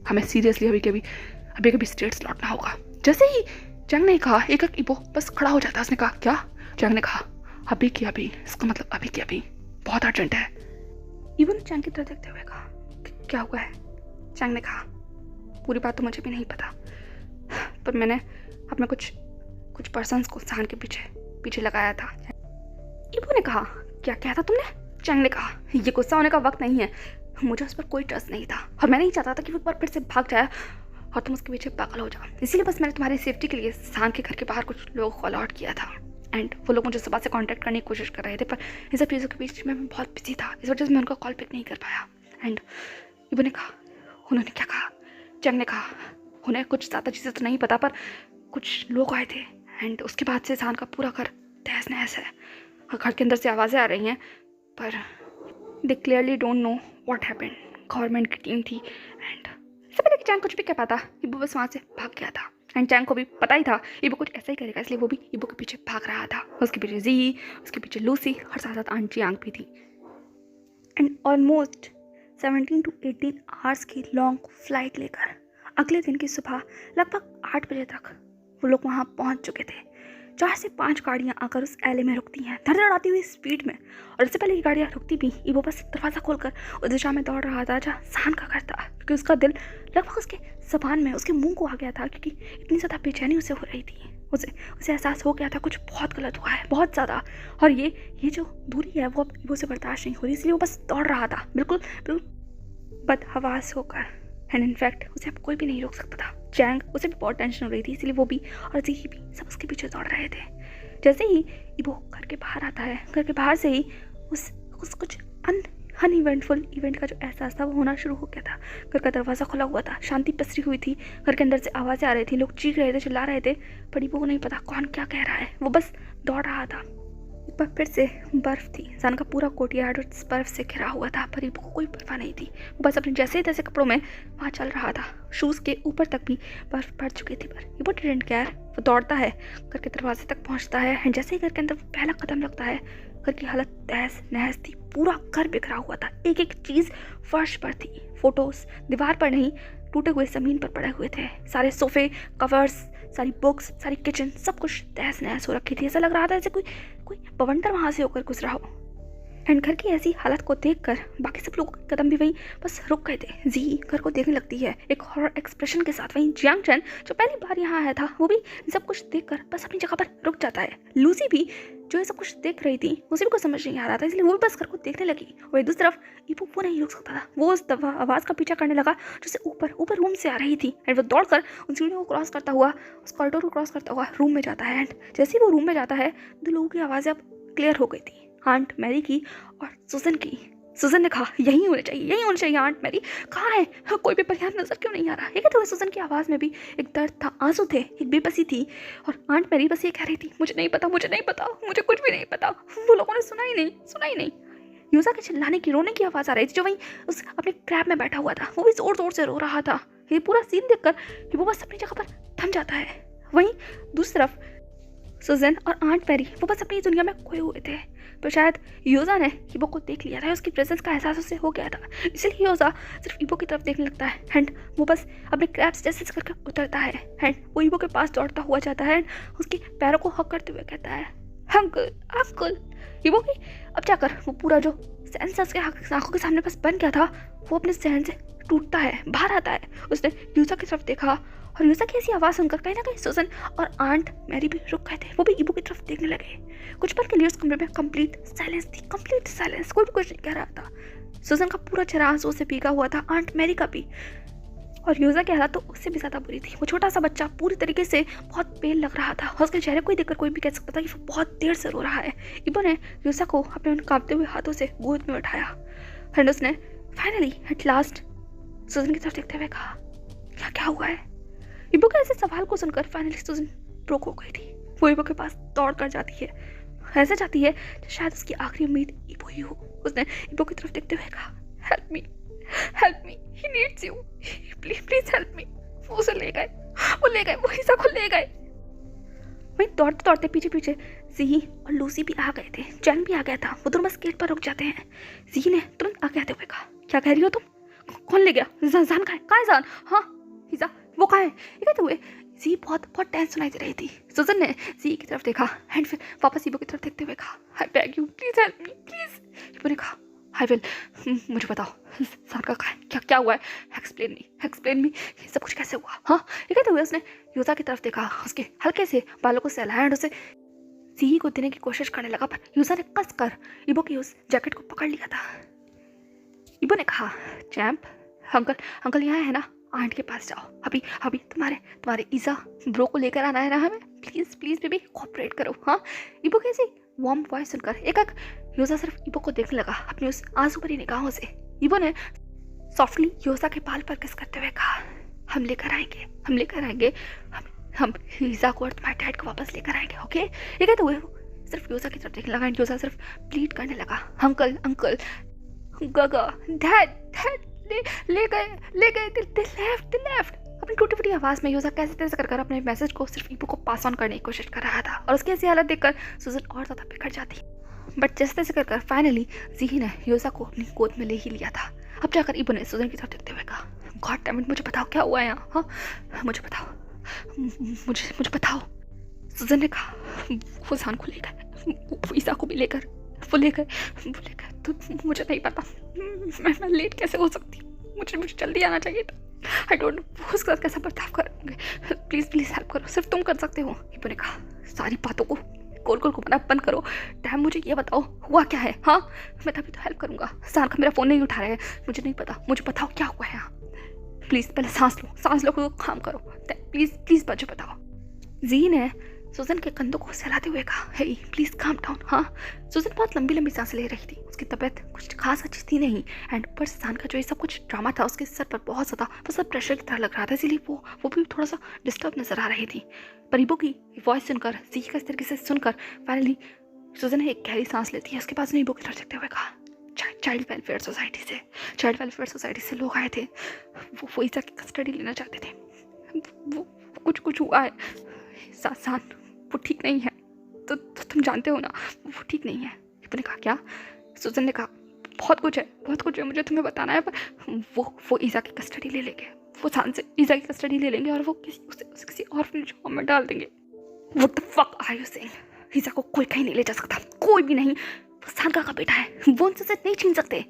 हमें सीरियसली अभी कभी स्टेट्स लौटना होगा। जैसे ही चैंग ने कहा एक इबो बस खड़ा हो जाता। उसने कहा, क्या? चैंग ने कहा, अभी की अभी, इसका मतलब अभी की अभी, बहुत अर्जेंट है। इबो ने चैंग की तरफ देखते हुए कहा, क्या हुआ है? चैंग ने कहा, पूरी बात तो मुझे भी नहीं पता, पर मैंने अपने कुछ पर्सन्स को सान के पीछे लगाया था। इबो ने कहा, क्या कहा था तुमने? चैंग ने कहा, ये गुस्सा होने का वक्त नहीं है, मुझे उस पर कोई ट्रस्ट नहीं था और मैं नहीं चाहता था कि वो एक बार फिर से भाग जाए और तुम उसके पीछे पागल हो जाओ। इसीलिए बस मैंने तुम्हारी सेफ्टी के लिए सान के घर के बाहर कुछ लोगों को कॉल आउट किया था एंड वो लोग मुझे सुबह से कांटेक्ट करने की कोशिश कर रहे थे, पर इन सब चीज़ों के बीच में मैं बहुत बिजी था, इस वजह से मैं उनका कॉल पिक नहीं कर पाया। एंड इबो ने कहा, उन्होंने क्या कहा? चैंग ने कहा, उन्हें कुछ ज़्यादा चीज़ें तो नहीं पता, पर कुछ लोग आए थे एंड उसके बाद से सान का पूरा घर तहस नहस है और घर के अंदर से आवाज़ें आ रही हैं, पर they clearly don't know what happened. Government की टीम थी एंड इससे पहले कि चैंग कुछ भी कह पाता, इबो बस वहाँ से भाग गया था। एंड चैंग को भी पता ही था इबो कुछ ऐसा ही करेगा, इसलिए वो भी इबो के पीछे भाग रहा था। उसके पीछे जी, उसके पीछे लूसी और साथ साथ आंट जियांग भी थी। एंड ऑलमोस्ट 17 to 18 आवर्स की लॉन्ग फ्लाइट लेकर अगले दिन की सुबह लगभग 8 बजे तक वो लोग वहाँ पहुँच चुके थे। 4 से 5 गाड़ियाँ आकर उस एले में रुकती हैं धड़धड़ाती हुई स्पीड में, और इससे पहले की गाड़ियाँ रुकती भी ईबो बस दरवाज़ा खोलकर उस दिशा में दौड़ रहा था जहाँ सान का घर था, क्योंकि उसका दिल लगभग उसके ज़बान में, उसके मुंह को आ गया था, क्योंकि इतनी ज़्यादा बेचैनी उसे हो रही थी। उसे एहसास हो गया था कुछ बहुत गलत हुआ है, बहुत ज़्यादा, और ये जो दूरी है वो अब ईबो से बर्दाश्त नहीं हो रही, इसलिए वो बस दौड़ रहा था बिल्कुल बदहवास होकर। एंड इनफैक्ट उसे अब कोई भी नहीं रोक सकता था। जैंग, उसे भी बहुत टेंशन हो रही थी, इसलिए वो भी और ज़ी भी सब उसके पीछे दौड़ रहे थे। जैसे ही ईबो घर के बाहर आता है, घर के बाहर से ही उस कुछ अनइवेंटफुल इवेंट का जो एहसास था वो होना शुरू हो गया था। घर का दरवाज़ा खुला हुआ था, शांति पसरी हुई थी, घर के अंदर से आवाज़ें आ रही थी, लोग चीख रहे थे, चिल्ला रहे थे, पर ईबो को नहीं पता कौन क्या कह रहा है, वो बस दौड़ रहा था। ऊपर फिर से बर्फ़ थी, सान का पूरा कोर्टयार्ड उस बर्फ़ से घिरा हुआ था, पर ईबो को कोई परवाह नहीं थी। वो बस अपने जैसे तैसे कपड़ों में वहाँ चल रहा था। शूज़ के ऊपर तक भी बर्फ़ पड़ चुकी थी, पर ईबो डिडंट केयर। वो दौड़ता है, घर के दरवाजे तक पहुँचता है, एंड जैसे ही घर के अंदर पहला कदम रखता है, घर की हालत तहस नहस थी। पूरा घर बिखरा हुआ था, एक एक चीज़ फर्श पर थी, फोटोज़ दीवार पर नहीं, टूटे हुए ज़मीन पर पड़े हुए थे, सारे सोफ़े, कवर्स, सारी बुक्स, सारी किचन, सब कुछ तहस नहस हो रखी थी। ऐसा लग रहा था जैसे कोई बवंडर वहाँ से होकर गुजरा हो। एंड घर की ऐसी हालत को देखकर बाकी सब लोगों के कदम भी वहीं बस रुक गए थे। जी घर को देखने लगती है एक हॉरर एक्सप्रेशन के साथ। वहीं जियांग चैन जो पहली बार यहाँ आया था, वो भी सब कुछ देखकर बस अपनी जगह पर रुक जाता है। लूसी भी जो ये सब कुछ देख रही थी, उसे भी कुछ समझ नहीं आ रहा था, इसलिए वो भी बस घर को देखने लगी। और दूसरी तरफ ईबो वो नहीं रुक सकता था, वो उस आवाज़ का पीछा करने लगा जो से ऊपर रूम से आ रही थी। एंड वो दौड़कर उन सीढ़ियों को क्रॉस करता हुआ, उस कॉरिडोर को क्रॉस करता हुआ रूम में जाता है। एंड जैसे ही वो रूम में जाता है, 2 लोगों की आवाज़ें अब क्लियर हो गई थी, आंट मैरी की और सुजन की। सुजन ने कहा यहीं होने चाहिए आंट मैरी, कहाँ है? हाँ, कोई भी परिहार नजर क्यों नहीं आ रहा? ये कहते हुए सुजन की आवाज़ में भी एक दर्द था, आंसू थे, एक बेबसी थी। और आंट मैरी बस ये कह रही थी मुझे नहीं पता, मुझे कुछ भी नहीं पता। वो लोगों ने सुना ही नहीं। यूजा के चिल्लाने की, रोने की आवाज़ आ रही थी, जो वहीं उस अपने क्रैब में बैठा हुआ था, वो भी जोर जोर से रो रहा था। ये पूरा सीन देखकर वो बस अपनी जगह पर थम जाता है। वहीं दूसरी तरफ सुजन और आंट मैरी वो बस अपनी दुनिया में खोए हुए थे, पर शायद यूजा ने ईबो को देख लिया था, उसकी प्रेजेंस का एहसास उससे हो गया था, इसलिए यूजा सिर्फ ईबो की तरफ देखने लगता है। एंड वो बस अपने क्रैब्स जैसे करके उतरता है, एंड वो ईबो के पास दौड़ता हुआ जाता है, एंड उसके पैरों को हक करते हुए कहता है अंकल। ईबो की अब जाकर वो पूरा जो सेंसर्स के आंखों के सामने बस बन गया था, वो अपने सहन से टूटता है, बाहर आता है। उसने यूजा की तरफ देखा, और यूजा की ऐसी आवाज़ सुनकर कहीं ना कहीं सुजन और आंट मैरी भी रुक गए थे, वो भी ईबो की तरफ देखने लगे। कुछ पल के लिए उस कमरे में कंप्लीट साइलेंस थी, कंप्लीट साइलेंस, कोई भी कुछ नहीं कह रहा था। सुजन का पूरा चेहरा आंसू से भीगा हुआ था, आंट मैरी का भी, और यूजा की हालत तो उससे भी ज़्यादा बुरी थी। वो छोटा सा बच्चा पूरी तरीके से बहुत पेल लग रहा था, और उसके चेहरे को ही देखकर कोई भी कह सकता था कि वो बहुत देर से रो रहा है। ईबो ने यूजा को अपने उन कांपते हुए हाथों से गोद में उठाया, एंड उसने फाइनली एट लास्ट सुजन की तरफ देखते हुए कहा क्या हुआ है? ईबो के ऐसे सवाल को सुनकर फाइनली सुजन ब्रोक हो गई थी। वो ईबो के पास दौड़ कर जाती है, ऐसे जाती है कि शायद उसकी आखिरी उम्मीद ईबो ही हो। उसने ईबो की तरफ देखते हुए कहा help me, he needs you, please help मी। वो उसे ले गए, वो हिस्सा को ले गए। वहीं दौड़ते दौड़ते पीछे जी और लूसी भी आ गए थे, जैंग भी आ गया था। वो दोनों बस गेट पर रुक जाते हैं। जी ने तुरंत आगे आते हुए कहा क्या कह रही हो तुम? कौन ले गया? जान कहाँ है जान? हाँ हिजा वो कहाँ है? ये कहते हुए जी बहुत टेंस सुनाई दे रही थी। सुजन ने जी की तरफ देखा, एंड फिर वापस ईबो की तरफ देखते हुए कहा I beg you please help me please. ईबो ने कहा आई विल, मुझे बताओ जान का क्या हुआ है? एक्सप्लेन मी ये सब कुछ कैसे हुआ? हाँ, ये कहते हुए उसने यूजा की तरफ देखा, उसके हल्के से बालों को सहलाया, एंड उसे जी को देने की कोशिश करने लगा, पर यूजा ने कसकर ईबो की उस जैकेट को पकड़ लिया था। ईबो ने कहा चैंप, अंकल यहाँ है ना, आंट के पास जाओ, अभी तुम्हारे ईजा ब्रो को लेकर आना है ना हमें, प्लीज बेबी कोऑपरेट करो। हाँ, ईबो की ऐसी वार्म वॉइस सुनकर एक यूजा सिर्फ ईबो को देखने लगा अपनी उस आंसू भरी निगाहों से। ईबो ने सॉफ्टली यूजा के बाल पर किस करते हुए कहा हम लेकर आएंगे, हम ईजा को और तुम्हारे डैड को वापस लेकर आएंगे, ओके? ये कहते हुए सिर्फ यूजा की तरफ देखने लगा, एंड यूजा सिर्फ प्लीड करने लगा अंकल डैड ले गए दे लेफ्ट। अपनी टूटी फूटी आवाज़ में यूजा कैसे तैसे कर अपने मैसेज को सिर्फ ईबो को पास ऑन करने की कोशिश कर रहा था, और उसकी ऐसी हालत देखकर सुजन और ज़्यादा बिखर जाती। बट जैसे तैसे कर फाइनली जी ने यूजा को अपनी गोद में ले ही लिया था। अब जाकर ईबो ने सुजन की तरफ देखते हुए कहा गॉड डैम इट, मुझे बताओ क्या हुआ है यहाँ, हाँ मुझे बताओ, मुझे बताओ। सुजन ने कहा वो जान को लेकर, वो ईसा को भी लेकर, वो लेकर तो मुझे नहीं पता, मैं लेट कैसे हो सकती, मुझे जल्दी आना चाहिए था। आई डोंट नो वो उसके साथ कैसा बर्ताव करेंगे, प्लीज़ हेल्प करो, सिर्फ तुम कर सकते हो। इब्बो ने कहा सारी बातों को गोल घुमाना बंद करो, डैम मुझे ये बताओ हुआ क्या है, हाँ मैं तभी तो हेल्प करूँगा। सान का मेरा फ़ोन नहीं उठा रहा है, मुझे नहीं पता, मुझे बताओ क्या हुआ है यहाँ। प्लीज़ पहले सांस लो, कोई काम करो, प्लीज़ मुझे बताओ। जी ने सुजन के कंधों को सहलाते हुए कहा, हे प्लीज़ काम डाउन। हाँ सुजन बहुत लंबी सांसें ले रही थी, उसकी तबीयत कुछ खास अच्छी थी नहीं, एंड ऊपर सान का जो ये सब कुछ ड्रामा था उसके सर पर बहुत ज़्यादा वो सब प्रेशर की तरह लग रहा था, इसीलिए वो भी थोड़ा सा डिस्टर्ब नजर आ रही थी। पर इब्बो की वॉइस सुनकर, जी का इस तरीके से सुनकर फाइनली सुजन ने एक गहरी सांस लेती है। उसके पास ने इब्बो की तरफ देखते हुए कहा, चाइल्ड वेलफेयर सोसाइटी से लोग आए थे, वो ईसा की कस्टडी लेना चाहते थे, वो कुछ हुआ है सान, वो ठीक नहीं है, तो तुम जानते हो ना वो ठीक नहीं है। इब्बो ने कहा क्या? सुजन ने कहा बहुत कुछ है मुझे तुम्हें बताना है, पर वो ईसा की कस्टडी ले लेंगे, वो सान से ईसा की कस्टडी ले लेंगे और वो किसी ऑर्फनेज होम में डाल देंगे। What the fuck are you saying? ईसा को कोई कहीं नहीं ले जा सकता, कोई भी नहीं, वो सान का बेटा है, वो उनसे नहीं छीन सकते।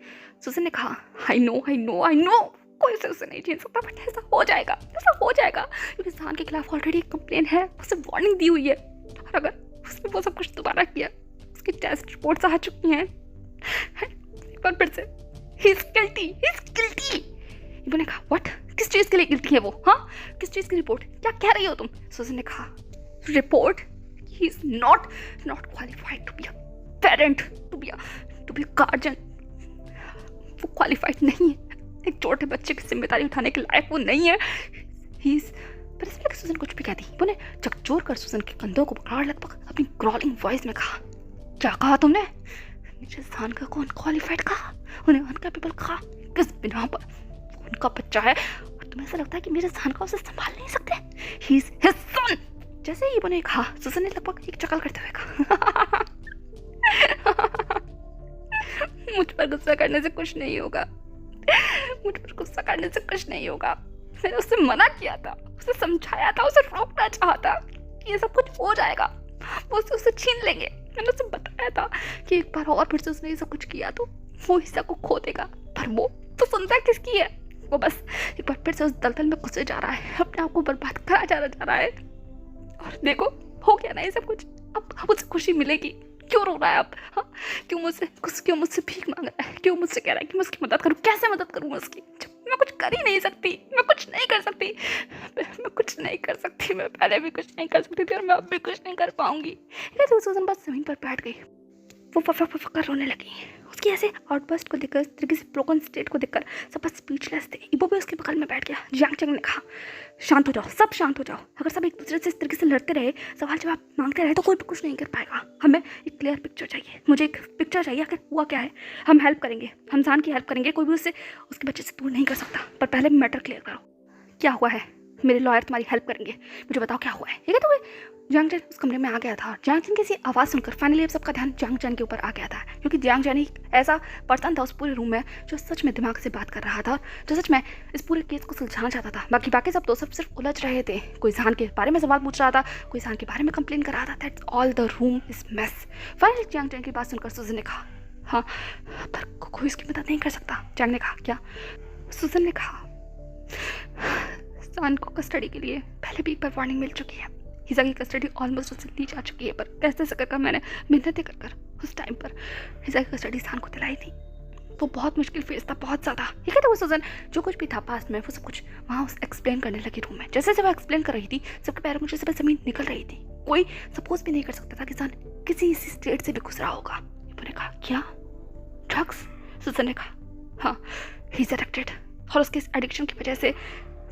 सुजन ने कहा आई नो कोई से उसे नहीं छीन सकता, बट ऐसा हो जाएगा क्योंकि सान के खिलाफ ऑलरेडी एक कंप्लेन है, उसे वार्निंग दी हुई है, और अगर उसने वो सब कुछ दोबारा किया, उसकी टेस्ट रिपोर्ट्स आ चुकी हैं, एक बार फिर से ही इज गिल्टी। इब्बो ने कहा व्हाट? किस चीज़ के लिए गिल्टी है वो? हाँ किस चीज़ की रिपोर्ट, क्या कह रही हो तुम? सुजन ने कहा report, he is not qualified to be a parent, to be a guardian, वो क्वालिफाइड नहीं है, एक छोटे बच्चे की जिम्मेदारी उठाने के लायक वो नहीं है। पर इसमें सुजन कुछ भी कहती, वो ने झकझोर कर सुजन के कंधों को पकड़ लगभग अपनी ग्रॉलिंग वॉइस में कहा, क्या कहा तुमने? मुझे सान का कौन क्वालिफाइड कहा, उन्हें अनकैपेबल कहा, किस बिना पर? उनका बच्चा है और तुम्हें ऐसा लगता है कि मेरे सान का उसे संभाल नहीं सकते? He is his son. जैसे ही उन्हें कहा, सुजन ने लगभग एक चकल करते हुए कहा मुझ पर गुस्सा करने से कुछ नहीं होगा, मैंने उससे मना किया था, उसे समझाया था, उसे रोकना चाहा कि ये सब कुछ हो जाएगा, वो उसे छीन लेंगे। मैंने उसे बताया था कि एक बार और फिर से उसने ये सब कुछ किया तो वो हिस्सा को खो देगा, पर वो तो सुनता किसकी है? वो बस एक बार फिर से उस दलदल में घुसे जा रहा है, अपने आप को बर्बाद करा जा रहा है। और देखो हो गया ना ये सब कुछ, अब उसे खुशी मिलेगी। क्यों रो रहा है अब? हाँ क्यों मुझसे भीख मांग रहा है? क्यों मुझसे कह रहा है कि मैं उसकी मदद करूँ? कैसे मदद करूँ उसकी? मैं कुछ कर ही नहीं सकती, मैं कुछ नहीं कर सकती, मैं पहले भी कुछ नहीं कर सकती थी और मैं अब भी कुछ नहीं कर पाऊंगी। तो सुजन बस जमीन पर बैठ गई, वो फक कर रोने लगी। उसकी ऐसे आउटबर्स्ट को देखकर, तरीके से ब्रोकन स्टेट को देखकर सब बस स्पीचलेस थे। इब्बो भी उसके बगल में बैठ गया। जियांग चंग ने कहा शांत हो जाओ, सब शांत हो जाओ। अगर सब एक दूसरे से इस तरीके से लड़ते रहे, सवाल जवाब मांगते रहे, तो कोई भी कुछ नहीं कर पाएगा। हमें एक क्लियर पिक्चर चाहिए, मुझे एक पिक्चर चाहिए आखिर हुआ क्या है। हम हेल्प करेंगे, हम सान की हेल्प करेंगे, कोई भी उसके बच्चे से दूर नहीं कर सकता, पर पहले मैटर क्लियर करो, क्या हुआ है? मेरे लॉयर तुम्हारी हेल्प करेंगे, मुझे बताओ क्या हुआ है। ठीक है तो जियांग चैन उस कमरे में आ गया था। जियांग चैन की सी आवाज़ सुनकर फाइनली अब सबका ध्यान जियांग चैन के ऊपर आ गया था, क्योंकि जियांग चैन एक ऐसा पर्सन था उस पूरे रूम में जो सच में दिमाग से बात कर रहा था, जो सच में इस पूरे केस को सुलझाना चाहता था। बाकी सब दोस्त सिर्फ उलझ रहे थे। कोई सान के बारे में सवाल पूछ रहा था, कोई सान के बारे में कंप्लेन कर रहा था। That's all, the room is mess. Finally Jiang Chen की बात सुनकर सुजन ने कहा हाँ पर कोई उसकी मदद नहीं कर सकता। जियांग ने कहा क्या? सुजन ने कहा सान को कस्टडी के लिए पहले भी एक बार वार्निंग मिल चुकी है। हिजा की कस्टडी ऑलमोस्ट उससे ली जा चुकी है, पर कैसे कर मैंने मेहनतें कर उस टाइम पर हिजा की कस्टडी सान को दिलाई थी। वो बहुत मुश्किल फेस था, बहुत ज़्यादा। ठीक है तो वो सुजन जो कुछ भी था पास्ट में वो सब कुछ वहाँ एक्सप्लेन करने लगी रूम में। जैसे वो एक्सप्लेन कर रही थी, सबके पैरों में जैसे ज़मीन निकल रही थी। कोई सपोज भी नहीं कर सकता था कि सान किसी इसी स्टेट से भी गुजरा होगा। उन्होंने कहा क्या ड्रग्स? सुजन ने कहा हाँ, ही इज एडिक्टेड, और उसके इस एडिक्शन की वजह से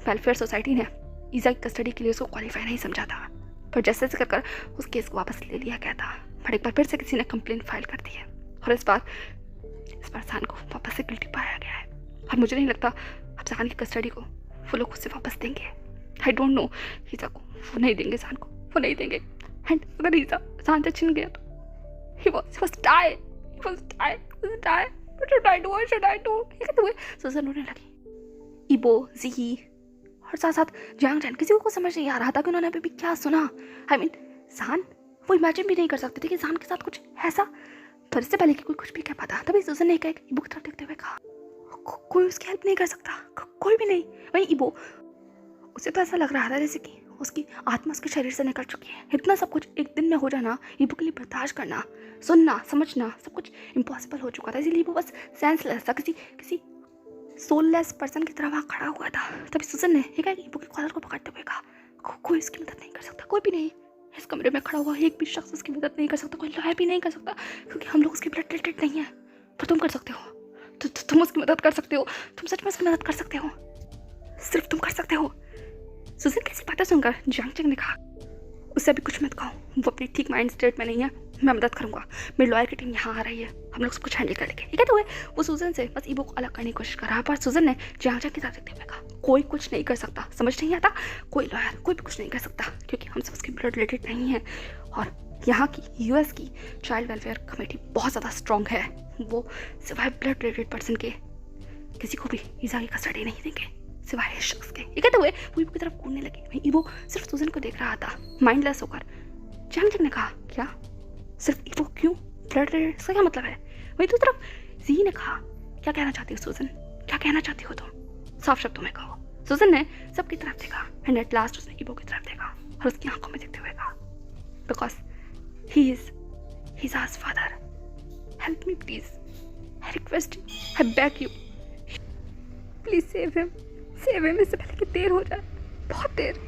वेलफेयर सोसाइटी ने ईजा की कस्टडी के लिए उसको क्वालिफाई नहीं समझा था, पर जैसे कर उस केस को वापस ले लिया गया था। पर एक बार फिर से किसी ने कंप्लेंट फाइल कर दी है, और इस बार सान को वापस से गिल्टी पाया गया है। और मुझे नहीं लगता अब सान की कस्टडी को वो लोग उससे वापस देंगे। आई डोंट नो, ईजा को वो नहीं देंगे, सान को वो नहीं देंगे। एंड अगर ईजा सान से छिन गया तो he was die. What should I do? सुजन रोने लगी। इबो, जी और साथ साथ जियांग चैन, किसी को समझ नहीं आ रहा था कि उन्होंने अभी भी क्या सुना। आई मीन जान वो इमेजिन भी नहीं कर सकते थे कि जान के साथ कुछ ऐसा, पर इससे पहले कि कोई कुछ भी कह पाता। तभी सुजन ने कहा इबो की तरफ देखते हुए कहा कोई उसकी हेल्प नहीं कर सकता, कोई भी नहीं। वही इबो, उसे तो ऐसा लग रहा था जैसे कि उसकी आत्मा उसके शरीर से निकल चुकी है। इतना सब कुछ एक दिन में हो जाना इबो के लिए बर्दाश्त करना, सुनना, समझना सब कुछ इम्पॉसिबल हो चुका था। इसीलिए इबो बस सेंसलेस था, किसी सोललेस पर्सन की तरह वहाँ खड़ा हुआ था। तभी सुजन ने इबो के कॉलर को पकड़ते हुए कहा कोई इसकी मदद नहीं कर सकता, कोई भी नहीं। इस कमरे में खड़ा हुआ एक भी शख्स उसकी मदद नहीं कर सकता, कोई लॉयर भी नहीं कर सकता, क्योंकि हम लोग उसकी ब्लड रिलेटेड नहीं है। पर तुम कर सकते हो, तुम उसकी मदद कर सकते हो, तुम सच में उसकी मदद कर सकते हो, सिर्फ तुम कर सकते हो। सुजन कैसी बातें सुनकर जियांग चैन ने कहा उससे अभी कुछ मत कहो, वो अपनी ठीक माइंड स्टेट में नहीं है, मैं मदद करूंगा, मेरी लॉयर की टीम यहाँ आ रही है, हम लोग सब कुछ हैंडल कर लेंगे। ठीक है, तो वो सुजन से बस इबो को अलग करने की कोशिश कर रहा, पर सुजन ने जियांग चैन के साथ देखते हुए कहा कोई कुछ नहीं कर सकता, समझ नहीं आता, कोई लॉयर कोई भी कुछ नहीं कर सकता, क्योंकि हम सब उसकी ब्लड रिलेटेड नहीं है। और यहाँ की यूएस की चाइल्ड वेलफेयर कमेटी बहुत ज़्यादा स्ट्रॉन्ग है, वो सिवाय ब्लड रिलेटेड पर्सन के किसी को भी ईजा की कस्टडी नहीं देंगे सिवाय इस शख्स के। ये कहते हुए वो इबो की तरफ कूदने लगी। वहीं इबो सिर्फ सुजन को देख रहा था माइंडलेस होकर। जियांग चैन ने कहा क्या सिर्फ इबो, क्यों ब्लड रिलेटेड, इसका क्या मतलब है? वहीं दूसरी तरफ जी ने कहा क्या कहना चाहती हो सुजन, क्या कहना चाहती हो तुम, साफ शब्दों में कहो। सुजन ने सबकी तरफ देखा एंड एट लास्ट उसने इबो की तरफ देखा और उसकी आंखों में देखते हुए कहा because he is our father, help me please, I request, I beg you, please save him, इससे पहले कि देर हो जाए, बहुत देर।